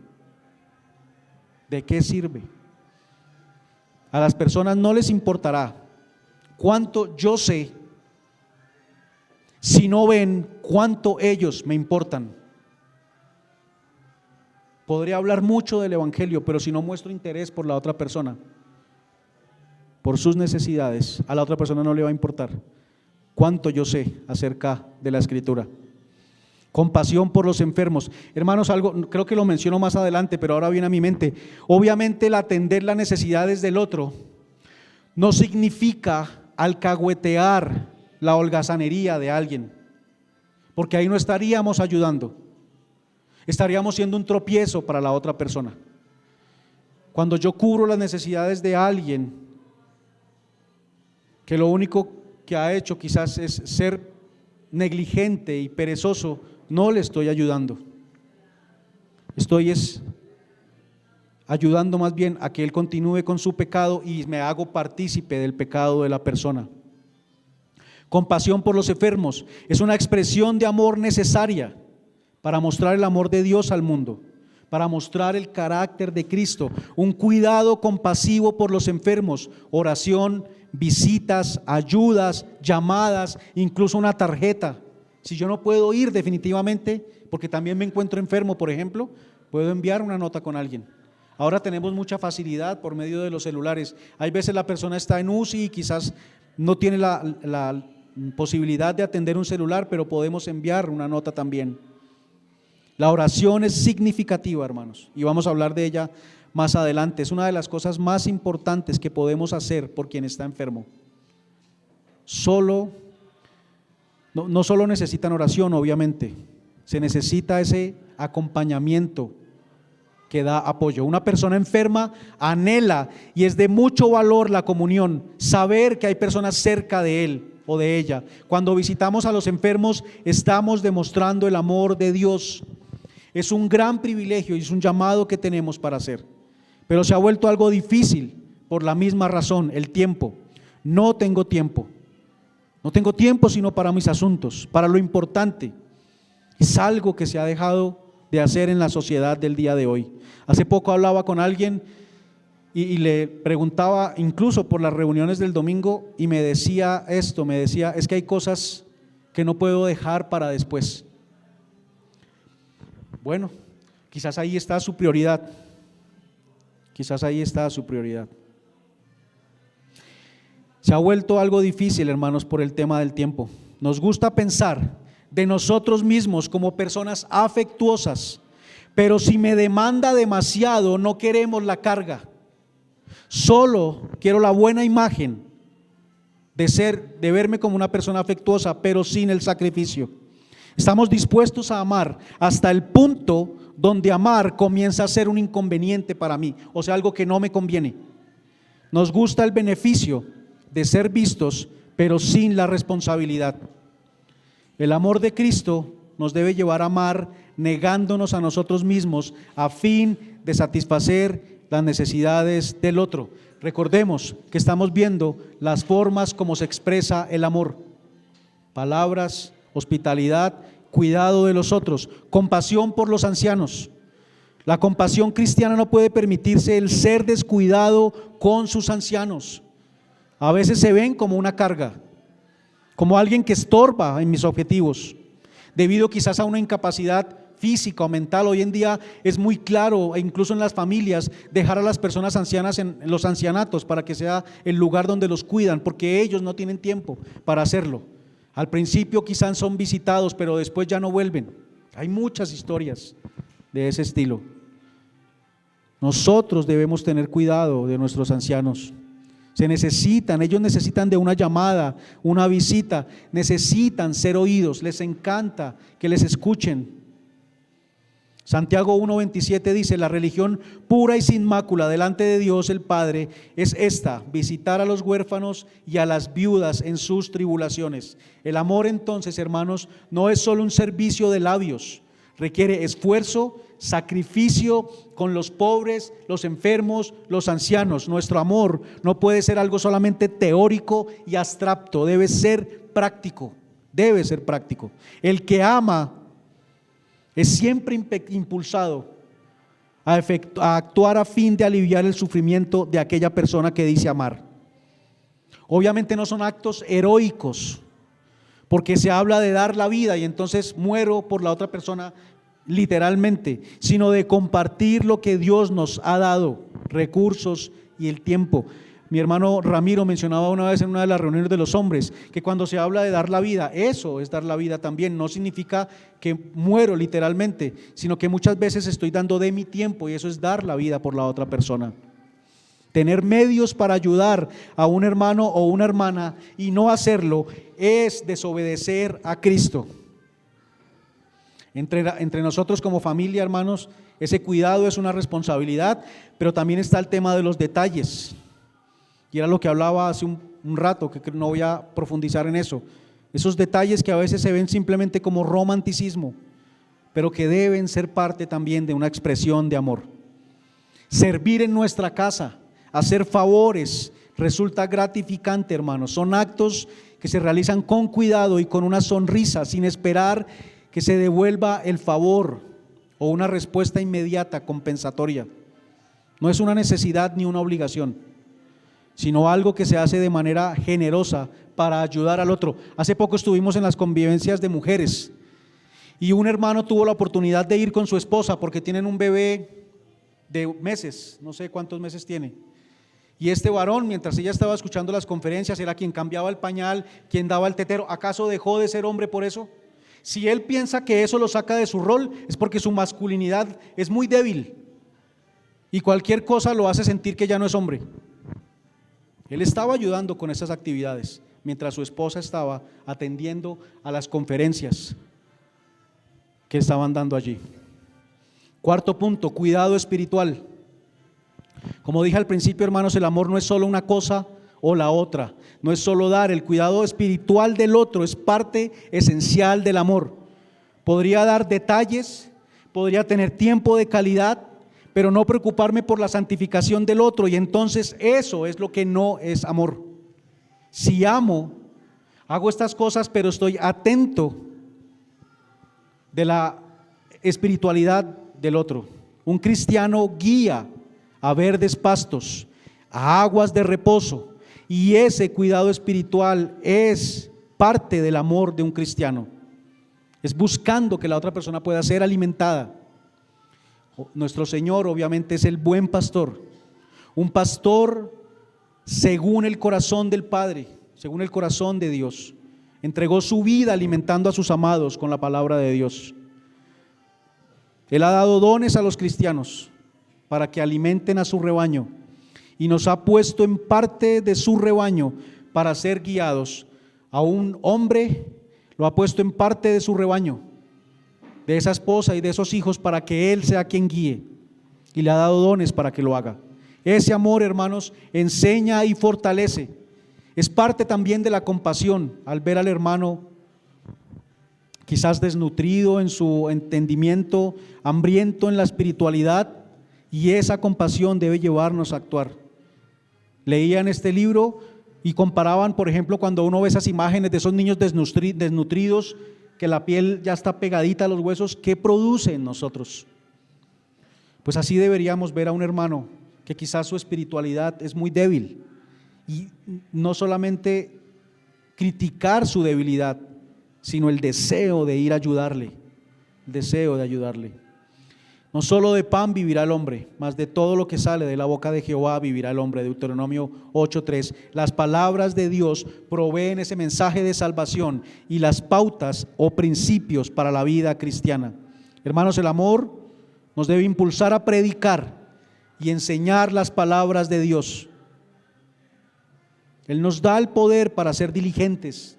¿De qué sirve? A las personas no les importará cuánto yo sé si no ven cuánto ellos me importan. Podría hablar mucho del evangelio, pero si no muestro interés por la otra persona, por sus necesidades, a la otra persona no le va a importar cuánto yo sé acerca de la escritura. Compasión por los enfermos. Hermanos, algo creo que lo menciono más adelante, pero ahora viene a mi mente. Obviamente el atender las necesidades del otro no significa alcahuetear la holgazanería de alguien, porque ahí no estaríamos ayudando, estaríamos siendo un tropiezo para la otra persona. Cuando yo cubro las necesidades de alguien que lo único que ha hecho quizás es ser negligente y perezoso, no le estoy ayudando. Estoy ayudando más bien a que él continúe con su pecado y me hago partícipe del pecado de la persona. Compasión por los enfermos es una expresión de amor necesaria para mostrar el amor de Dios al mundo, para mostrar el carácter de Cristo. Un cuidado compasivo por los enfermos, oración, visitas, ayudas, llamadas, incluso una tarjeta. Si yo no puedo ir definitivamente, porque también me encuentro enfermo, por ejemplo, puedo enviar una nota con alguien. Ahora tenemos mucha facilidad por medio de los celulares. Hay veces la persona está en UCI y quizás no tiene la posibilidad de atender un celular, pero podemos enviar una nota también. La oración es significativa, hermanos, y vamos a hablar de ella más adelante. Es una de las cosas más importantes que podemos hacer por quien está enfermo. No solo necesitan oración, obviamente, se necesita ese acompañamiento que da apoyo. Una persona enferma anhela, y es de mucho valor la comunión, saber que hay personas cerca de él o de ella. Cuando visitamos a los enfermos, estamos demostrando el amor de Dios. Es un gran privilegio y es un llamado que tenemos para hacer, pero se ha vuelto algo difícil por la misma razón: el tiempo. No tengo tiempo sino para mis asuntos, para lo importante. Es algo que se ha dejado de hacer en la sociedad del día de hoy. Hace poco hablaba con alguien y le preguntaba, incluso por las reuniones del domingo, y me decía esto, es que hay cosas que no puedo dejar para después. Bueno, quizás ahí está su prioridad, Se ha vuelto algo difícil, hermanos, por el tema del tiempo. Nos gusta pensar de nosotros mismos como personas afectuosas, pero si me demanda demasiado, no queremos la carga. Solo quiero la buena imagen de verme como una persona afectuosa, pero sin el sacrificio. Estamos dispuestos a amar hasta el punto donde amar comienza a ser un inconveniente para mí, o sea, algo que no me conviene. Nos gusta el beneficio de ser vistos, pero sin la responsabilidad. El amor de Cristo nos debe llevar a amar negándonos a nosotros mismos a fin de satisfacer las necesidades del otro. Recordemos que estamos viendo las formas como se expresa el amor: palabras, hospitalidad, cuidado de los otros, compasión por los ancianos. La compasión cristiana no puede permitirse el ser descuidado con sus ancianos. A veces se ven como una carga, como alguien que estorba en mis objetivos, debido quizás a una incapacidad física o mental. Hoy en día es muy claro, e incluso en las familias, dejar a las personas ancianas en los ancianatos para que sea el lugar donde los cuidan, porque ellos no tienen tiempo para hacerlo. Al principio quizás son visitados, pero después ya no vuelven. Hay muchas historias de ese estilo. Nosotros debemos tener cuidado de nuestros ancianos. Ellos necesitan de una llamada, una visita, necesitan ser oídos, les encanta que les escuchen. Santiago 1:27 dice: la religión pura y sin mácula delante de Dios el Padre es esta: visitar a los huérfanos y a las viudas en sus tribulaciones. El amor, entonces, hermanos, no es solo un servicio de labios, requiere esfuerzo, sacrificio con los pobres, los enfermos, los ancianos. Nuestro amor no puede ser algo solamente teórico y abstracto, debe ser práctico, debe ser práctico. El que ama es siempre impulsado a actuar a fin de aliviar el sufrimiento de aquella persona que dice amar. Obviamente no son actos heroicos, porque se habla de dar la vida y entonces muero por la otra persona literalmente, sino de compartir lo que Dios nos ha dado, recursos y el tiempo. Mi hermano Ramiro mencionaba una vez en una de las reuniones de los hombres que cuando se habla de dar la vida, eso es dar la vida también. No significa que muero literalmente, sino que muchas veces estoy dando de mi tiempo y eso es dar la vida por la otra persona. Tener medios para ayudar a un hermano o una hermana y no hacerlo es desobedecer a Cristo. Entre nosotros como familia, hermanos, ese cuidado es una responsabilidad, pero también está el tema de los detalles. Y era lo que hablaba hace un rato, que no voy a profundizar en eso. Esos detalles que a veces se ven simplemente como romanticismo, pero que deben ser parte también de una expresión de amor. Servir en nuestra casa, hacer favores, resulta gratificante, hermanos. Son actos que se realizan con cuidado y con una sonrisa, sin esperar que se devuelva el favor o una respuesta inmediata compensatoria. No es una necesidad ni una obligación, sino algo que se hace de manera generosa para ayudar al otro. Hace poco estuvimos en las convivencias de mujeres y un hermano tuvo la oportunidad de ir con su esposa porque tienen un bebé de meses, no sé cuántos meses tiene. Y este varón, mientras ella estaba escuchando las conferencias, era quien cambiaba el pañal, quien daba el tetero. ¿Acaso dejó de ser hombre por eso? Si él piensa que eso lo saca de su rol, es porque su masculinidad es muy débil y cualquier cosa lo hace sentir que ya no es hombre. Él estaba ayudando con esas actividades mientras su esposa estaba atendiendo a las conferencias que estaban dando allí. Cuarto punto, cuidado espiritual. Como dije al principio, hermanos, el amor no es solo una cosa o la otra, no es solo dar. El cuidado espiritual del otro es parte esencial del amor. Podría dar detalles, podría tener tiempo de calidad, pero no preocuparme por la santificación del otro, y entonces eso es lo que no es amor. Si amo, hago estas cosas, pero estoy atento de la espiritualidad del otro. Un cristiano guía a verdes pastos, a aguas de reposo, y ese cuidado espiritual es parte del amor de un cristiano. Es buscando que la otra persona pueda ser alimentada. Nuestro Señor obviamente es el buen pastor, un pastor según el corazón del Padre, según el corazón de Dios. Entregó su vida alimentando a sus amados con la palabra de Dios. Él ha dado dones a los cristianos para que alimenten a su rebaño y nos ha puesto en parte de su rebaño para ser guiados. A un hombre lo ha puesto en parte de su rebaño, de esa esposa y de esos hijos, para que él sea quien guíe, y le ha dado dones para que lo haga. Ese amor, hermanos, enseña y fortalece. Es parte también de la compasión al ver al hermano quizás desnutrido en su entendimiento, hambriento en la espiritualidad, y esa compasión debe llevarnos a actuar. Leían este libro y comparaban, por ejemplo, cuando uno ve esas imágenes de esos niños desnutridos, que la piel ya está pegadita a los huesos, ¿qué produce en nosotros? Pues así deberíamos ver a un hermano que quizás su espiritualidad es muy débil, y no solamente criticar su debilidad, sino el deseo de ir a ayudarle, el deseo de ayudarle. No solo de pan vivirá el hombre, mas de todo lo que sale de la boca de Jehová vivirá el hombre. Deuteronomio 8:3. Las palabras de Dios proveen ese mensaje de salvación y las pautas o principios para la vida cristiana. Hermanos, el amor nos debe impulsar a predicar y enseñar las palabras de Dios. Él nos da el poder para ser diligentes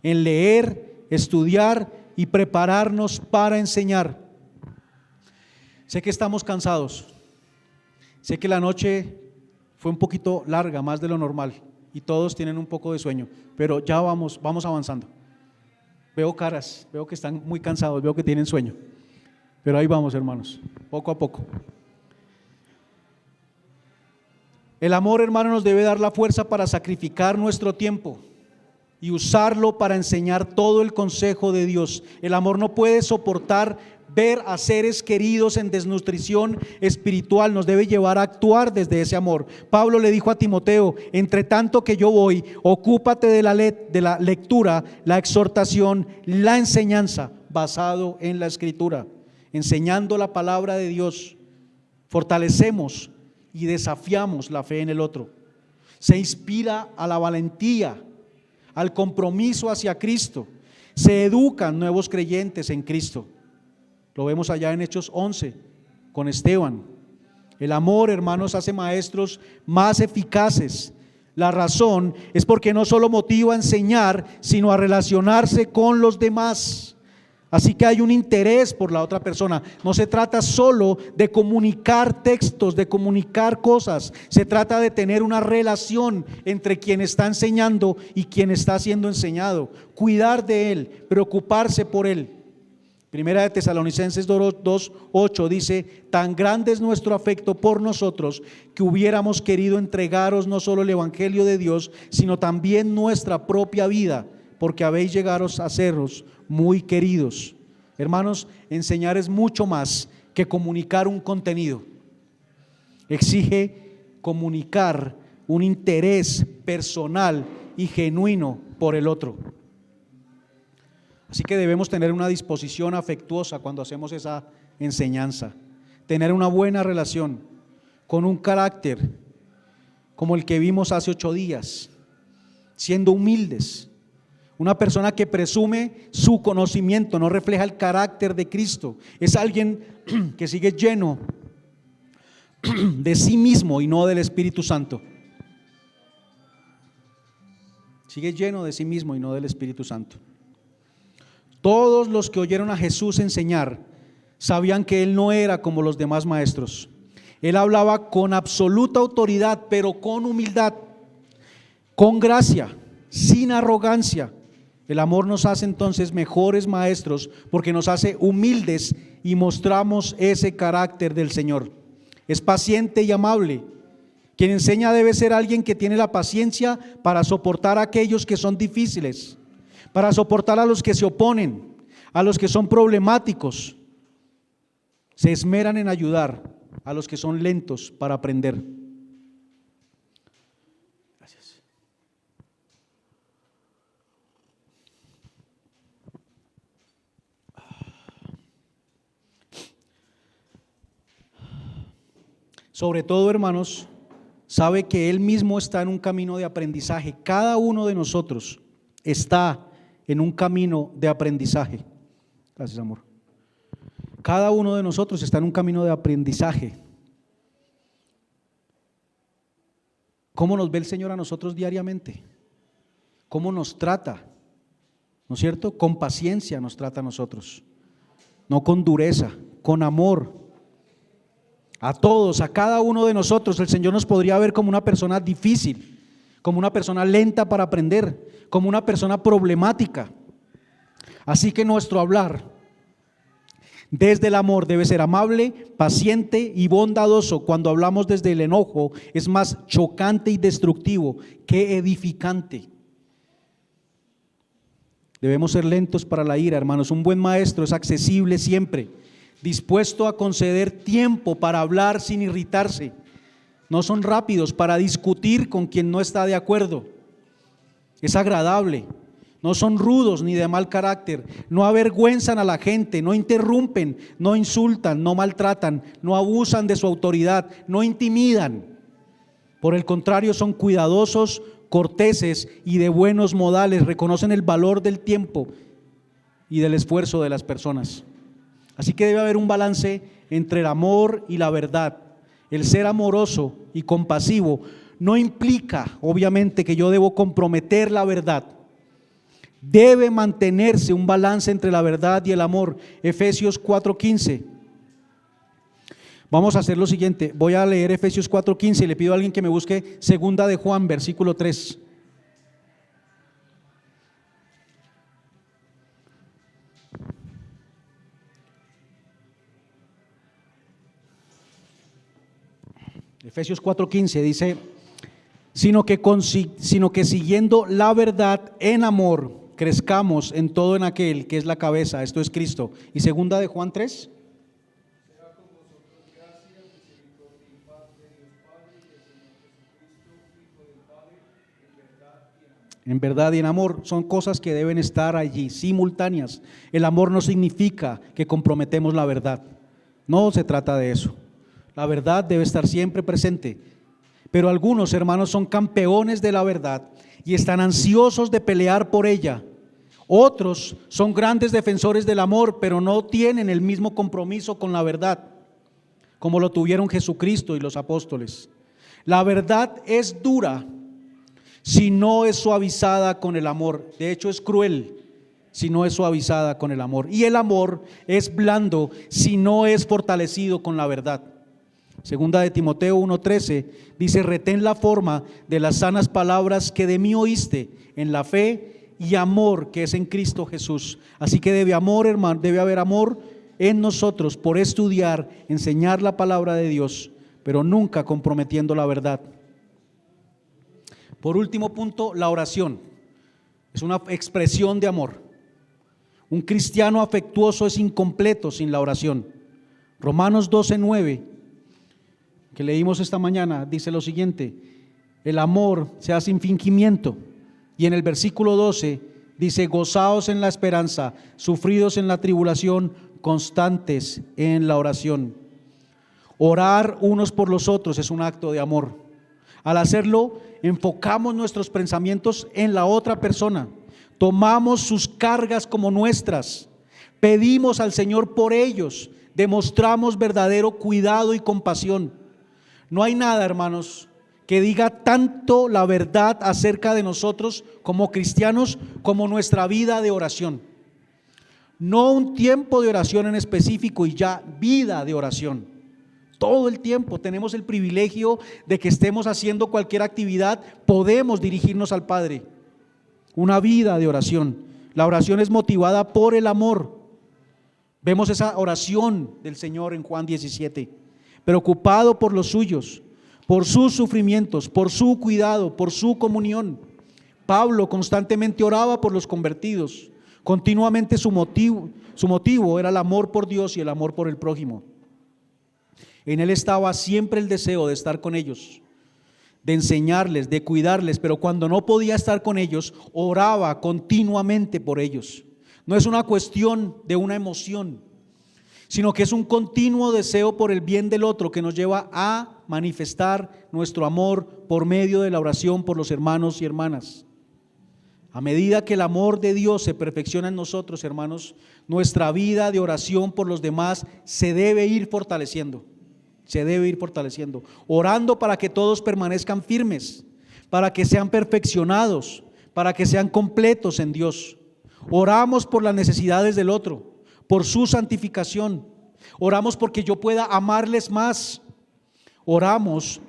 en leer, estudiar y prepararnos para enseñar. Sé que estamos cansados, sé que la noche fue un poquito larga, más de lo normal, y todos tienen un poco de sueño, pero ya vamos avanzando. Veo caras, veo que están muy cansados, veo que tienen sueño, pero ahí vamos, hermanos, poco a poco. El amor, hermano, nos debe dar la fuerza para sacrificar nuestro tiempo y usarlo para enseñar todo el consejo de Dios. El amor no puede soportar ver a seres queridos en desnutrición espiritual, nos debe llevar a actuar desde ese amor. Pablo le dijo a Timoteo: entre tanto que yo voy, ocúpate de la lectura, la exhortación, la enseñanza, basado en la Escritura, enseñando la palabra de Dios. Fortalecemos y desafiamos la fe en el otro. Se inspira a la valentía, al compromiso hacia Cristo. Se educan nuevos creyentes en Cristo. Lo vemos allá en Hechos 11 con Esteban. El amor, hermanos, hace maestros más eficaces. La razón es porque no solo motiva a enseñar, sino a relacionarse con los demás. Así que hay un interés por la otra persona. No se trata solo de comunicar textos, de comunicar cosas. Se trata de tener una relación entre quien está enseñando y quien está siendo enseñado. Cuidar de él, preocuparse por él. Primera de Tesalonicenses 2:8 dice: tan grande es nuestro afecto por nosotros que hubiéramos querido entregaros no solo el evangelio de Dios, sino también nuestra propia vida, porque habéis llegado a seros muy queridos. Hermanos, enseñar es mucho más que comunicar un contenido. Exige comunicar un interés personal y genuino por el otro. Así que debemos tener una disposición afectuosa cuando hacemos esa enseñanza, tener una buena relación, con un carácter como el que vimos hace 8 días, siendo humildes. Una persona que presume su conocimiento no refleja el carácter de Cristo, es alguien que sigue lleno de sí mismo y no del Espíritu Santo. Sigue lleno de sí mismo y no del Espíritu Santo. Todos los que oyeron a Jesús enseñar sabían que Él no era como los demás maestros. Él hablaba con absoluta autoridad, pero con humildad, con gracia, sin arrogancia. El amor nos hace entonces mejores maestros porque nos hace humildes y mostramos ese carácter del Señor. Es paciente y amable. Quien enseña debe ser alguien que tiene la paciencia para soportar a aquellos que son difíciles, para soportar a los que se oponen, a los que son problemáticos. Se esmeran en ayudar a los que son lentos para aprender. Gracias. Sobre todo, hermanos, sabe que Él mismo está en un camino de aprendizaje. Cada uno de nosotros está en un camino de aprendizaje. Gracias, amor. Cada uno de nosotros está en un camino de aprendizaje. ¿Cómo nos ve el Señor a nosotros diariamente? ¿Cómo nos trata? ¿No es cierto? Con paciencia nos trata a nosotros, no con dureza, con amor. A todos, a cada uno de nosotros, el Señor nos podría ver como una persona difícil, como una persona lenta para aprender, como una persona problemática. Así que nuestro hablar desde el amor debe ser amable, paciente y bondadoso. Cuando hablamos desde el enojo es más chocante y destructivo que edificante. Debemos ser lentos para la ira, hermanos. Un buen maestro es accesible siempre, dispuesto a conceder tiempo para hablar sin irritarse. No son rápidos para discutir con quien no está de acuerdo. Es agradable. No son rudos ni de mal carácter, no avergüenzan a la gente, no interrumpen, no insultan, no maltratan, no abusan de su autoridad, no intimidan. Por el contrario, son cuidadosos, corteses y de buenos modales, reconocen el valor del tiempo y del esfuerzo de las personas. Así que debe haber un balance entre el amor y la verdad. El ser amoroso y compasivo no implica, obviamente, que yo debo comprometer la verdad. Debe mantenerse un balance entre la verdad y el amor. Efesios 4:15. Vamos a hacer lo siguiente, voy a leer Efesios 4:15 y le pido a alguien que me busque Segunda de Juan, versículo 3. Efesios 4:15 dice, sino que siguiendo la verdad en amor, crezcamos en todo en aquel que es la cabeza, esto es Cristo. Y Segunda de Juan 3. En verdad y en amor, son cosas que deben estar allí, simultáneas. El amor no significa que comprometemos la verdad, no se trata de eso. La verdad debe estar siempre presente, pero algunos hermanos son campeones de la verdad y están ansiosos de pelear por ella. Otros son grandes defensores del amor, pero no tienen el mismo compromiso con la verdad, como lo tuvieron Jesucristo y los apóstoles. La verdad es dura si no es suavizada con el amor. De hecho, es cruel si no es suavizada con el amor. Y el amor es blando si no es fortalecido con la verdad. Segunda de Timoteo 1:13 dice, retén la forma de las sanas palabras que de mí oíste en la fe y amor que es en Cristo Jesús. Así que debe haber amor en nosotros por estudiar, enseñar la palabra de Dios, pero nunca comprometiendo la verdad. Por último punto, la oración es una expresión de amor. Un cristiano afectuoso es incompleto sin la oración. Romanos 12:9, que leímos esta mañana, dice lo siguiente: el amor se hace sin fingimiento. Y en el versículo 12 dice, gozaos en la esperanza, sufridos en la tribulación, constantes en la oración. Orar unos por los otros es un acto de amor. Al hacerlo, enfocamos nuestros pensamientos en la otra persona, tomamos sus cargas como nuestras, pedimos al Señor por ellos, demostramos verdadero cuidado y compasión. No hay nada, hermanos, que diga tanto la verdad acerca de nosotros como cristianos como nuestra vida de oración. No un tiempo de oración en específico y ya, vida de oración. Todo el tiempo tenemos el privilegio de que estemos haciendo cualquier actividad, podemos dirigirnos al Padre. Una vida de oración. La oración es motivada por el amor. Vemos esa oración del Señor en Juan 17. Preocupado por los suyos, por sus sufrimientos, por su cuidado, por su comunión. Pablo constantemente oraba por los convertidos. Continuamente su motivo era el amor por Dios y el amor por el prójimo. En él estaba siempre el deseo de estar con ellos, de enseñarles, de cuidarles, pero cuando no podía estar con ellos, oraba continuamente por ellos. No es una cuestión de una emoción, sino que es un continuo deseo por el bien del otro que nos lleva a manifestar nuestro amor por medio de la oración por los hermanos y hermanas. A medida que el amor de Dios se perfecciona en nosotros, hermanos, nuestra vida de oración por los demás se debe ir fortaleciendo. Se debe ir fortaleciendo, orando para que todos permanezcan firmes, para que sean perfeccionados, para que sean completos en Dios. Oramos por las necesidades del otro, por su santificación. Oramos porque yo pueda amarles más. Oramos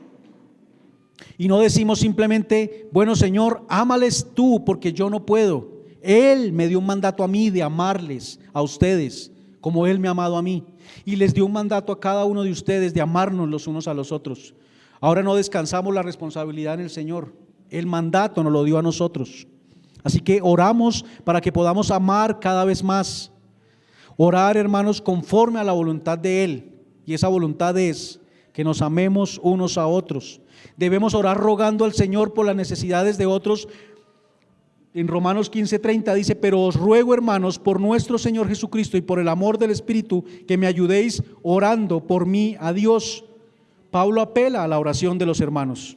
y no decimos simplemente, bueno, Señor, ámales tú porque yo no puedo. Él me dio un mandato a mí de amarles a ustedes como Él me ha amado a mí. Y les dio un mandato a cada uno de ustedes de amarnos los unos a los otros. Ahora no descansamos la responsabilidad en el Señor. El mandato nos lo dio a nosotros. Así que oramos para que podamos amar cada vez más. Orar, hermanos, conforme a la voluntad de Él. Y esa voluntad es que nos amemos unos a otros. Debemos orar rogando al Señor por las necesidades de otros. En Romanos 15:30 dice: pero os ruego, hermanos, por nuestro Señor Jesucristo y por el amor del Espíritu, que me ayudéis orando por mí a Dios. Pablo apela a la oración de los hermanos.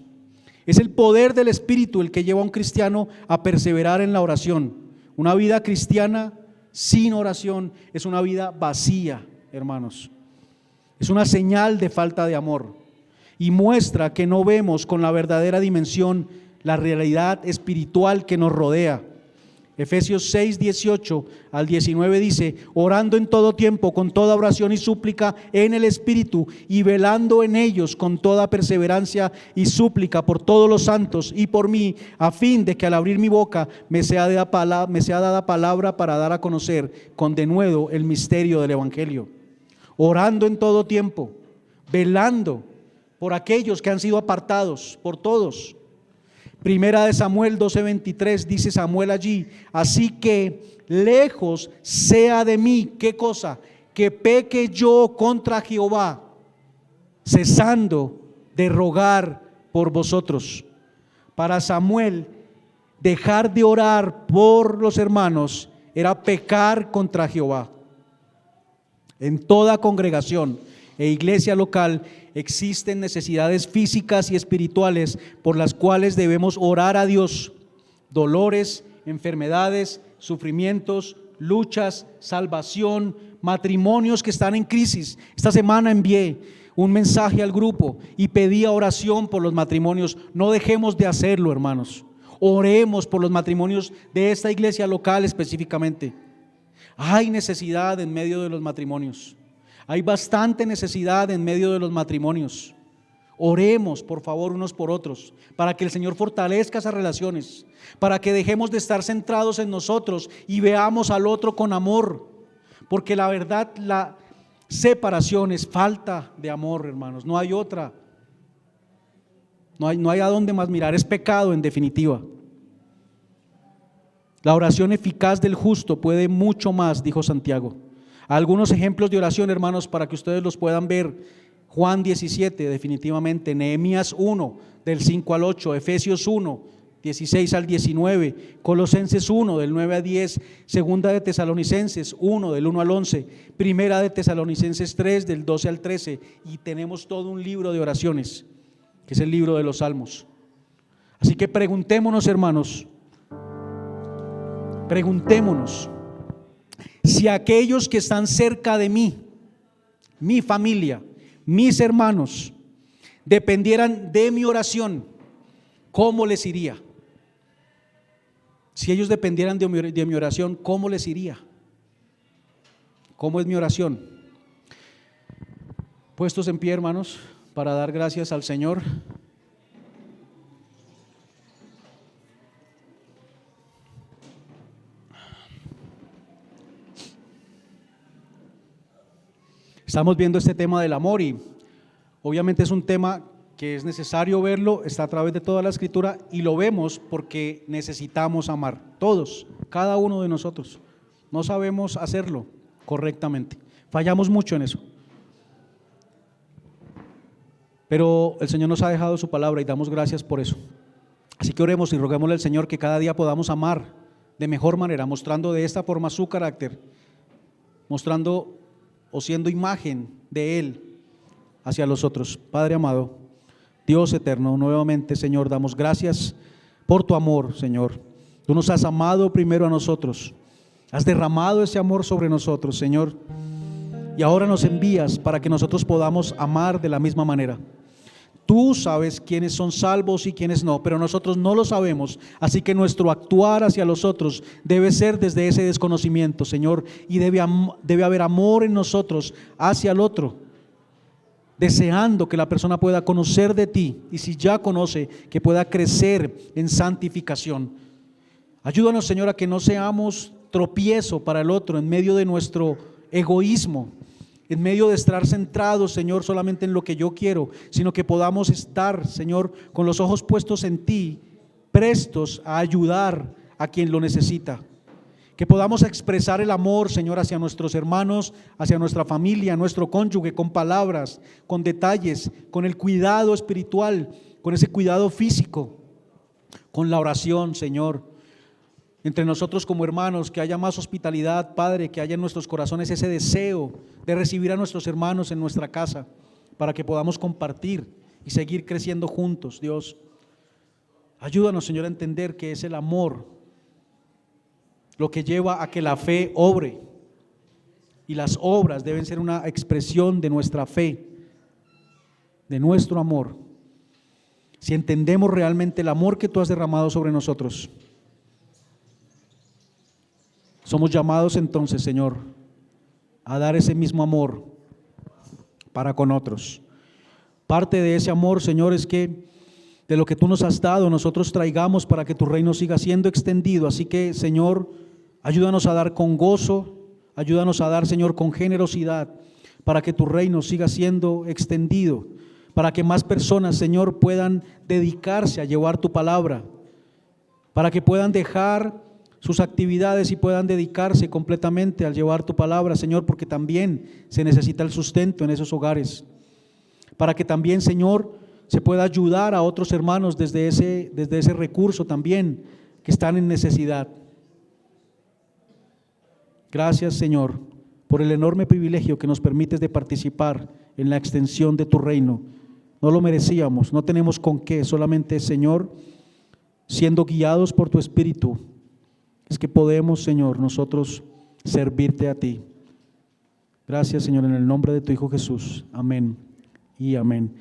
Es el poder del Espíritu el que lleva a un cristiano a perseverar en la oración. Una vida cristiana sin oración es una vida vacía, hermanos. Es una señal de falta de amor y muestra que no vemos con la verdadera dimensión la realidad espiritual que nos rodea. Efesios 6:18 al 19 dice: orando en todo tiempo con toda oración y súplica en el Espíritu, y velando en ellos con toda perseverancia y súplica por todos los santos y por mí, a fin de que al abrir mi boca me sea dada palabra para dar a conocer con denuedo el misterio del Evangelio. Orando en todo tiempo, velando por aquellos que han sido apartados, por todos. Primera de Samuel 12:23 dice Samuel allí: así que lejos sea de mí, ¿qué cosa? Que peque yo contra Jehová, cesando de rogar por vosotros. Para Samuel, dejar de orar por los hermanos era pecar contra Jehová. En toda congregación e iglesia local existen necesidades físicas y espirituales por las cuales debemos orar a Dios. Dolores, enfermedades, sufrimientos, luchas, salvación, matrimonios que están en crisis. Esta semana envié un mensaje al grupo y pedía oración por los matrimonios. No dejemos de hacerlo, hermanos. Oremos por los matrimonios de esta iglesia local específicamente. Hay necesidad en medio de los matrimonios. Hay bastante necesidad en medio de los matrimonios. Oremos, por favor, unos por otros, para que el Señor fortalezca esas relaciones, para que dejemos de estar centrados en nosotros y veamos al otro con amor, porque la verdad, la separación es falta de amor, hermanos. No hay otra. No hay a dónde más mirar. Es pecado, en definitiva. La oración eficaz del justo puede mucho más, dijo Santiago. Algunos ejemplos de oración, hermanos, para que ustedes los puedan ver. Juan 17, definitivamente. Nehemías 1, del 5 al 8. Efesios 1, 16 al 19. Colosenses 1, del 9 a 10. Segunda de Tesalonicenses 1, del 1 al 11. Primera de Tesalonicenses 3, del 12 al 13. Y tenemos todo un libro de oraciones, que es el libro de los Salmos. Así que preguntémonos, hermanos, si aquellos que están cerca de mí, mi familia, mis hermanos, dependieran de mi oración, ¿cómo les iría? Si ellos dependieran de mi oración, ¿cómo les iría? ¿Cómo es mi oración? Puestos en pie, hermanos, para dar gracias al Señor. Estamos viendo este tema del amor y obviamente es un tema que es necesario verlo, está a través de toda la Escritura y lo vemos porque necesitamos amar, todos, cada uno de nosotros. No sabemos hacerlo correctamente, fallamos mucho en eso. Pero el Señor nos ha dejado su palabra y damos gracias por eso. Así que oremos y roguémosle al Señor que cada día podamos amar de mejor manera, mostrando de esta forma su carácter, mostrando o siendo imagen de Él hacia los otros. Padre amado, Dios eterno, nuevamente, Señor, damos gracias por tu amor, Señor. Tú nos has amado primero a nosotros, has derramado ese amor sobre nosotros, Señor, y ahora nos envías para que nosotros podamos amar de la misma manera. Tú sabes quiénes son salvos y quiénes no, pero nosotros no lo sabemos, así que nuestro actuar hacia los otros debe ser desde ese desconocimiento, Señor, y debe haber amor en nosotros hacia el otro, deseando que la persona pueda conocer de ti, y si ya conoce, que pueda crecer en santificación. Ayúdanos, Señor, a que no seamos tropiezo para el otro en medio de nuestro egoísmo, en medio de estar centrados, Señor, solamente en lo que yo quiero, sino que podamos estar, Señor, con los ojos puestos en ti, prestos a ayudar a quien lo necesita. Que podamos expresar el amor, Señor, hacia nuestros hermanos, hacia nuestra familia, nuestro cónyuge, con palabras, con detalles, con el cuidado espiritual, con ese cuidado físico, con la oración, Señor. Entre nosotros como hermanos, que haya más hospitalidad, Padre, que haya en nuestros corazones ese deseo de recibir a nuestros hermanos en nuestra casa, para que podamos compartir y seguir creciendo juntos, Dios. Ayúdanos, Señor, a entender que es el amor lo que lleva a que la fe obre, y las obras deben ser una expresión de nuestra fe, de nuestro amor. Si entendemos realmente el amor que tú has derramado sobre nosotros, somos llamados entonces, Señor, a dar ese mismo amor para con otros. Parte de ese amor, Señor, es que de lo que tú nos has dado, nosotros traigamos para que tu reino siga siendo extendido. Así que, Señor, ayúdanos a dar con gozo, ayúdanos a dar, Señor, con generosidad, para que tu reino siga siendo extendido, para que más personas, Señor, puedan dedicarse a llevar tu palabra, para que puedan dejar sus actividades y puedan dedicarse completamente al llevar tu palabra, Señor, porque también se necesita el sustento en esos hogares, para que también, Señor, se pueda ayudar a otros hermanos desde ese recurso también que están en necesidad. Gracias, Señor, por el enorme privilegio que nos permites de participar en la extensión de tu reino. No lo merecíamos, no tenemos con qué, solamente, Señor, siendo guiados por tu Espíritu, es que podemos, Señor, nosotros servirte a ti. Gracias, Señor, en el nombre de tu Hijo Jesús. Amén y amén.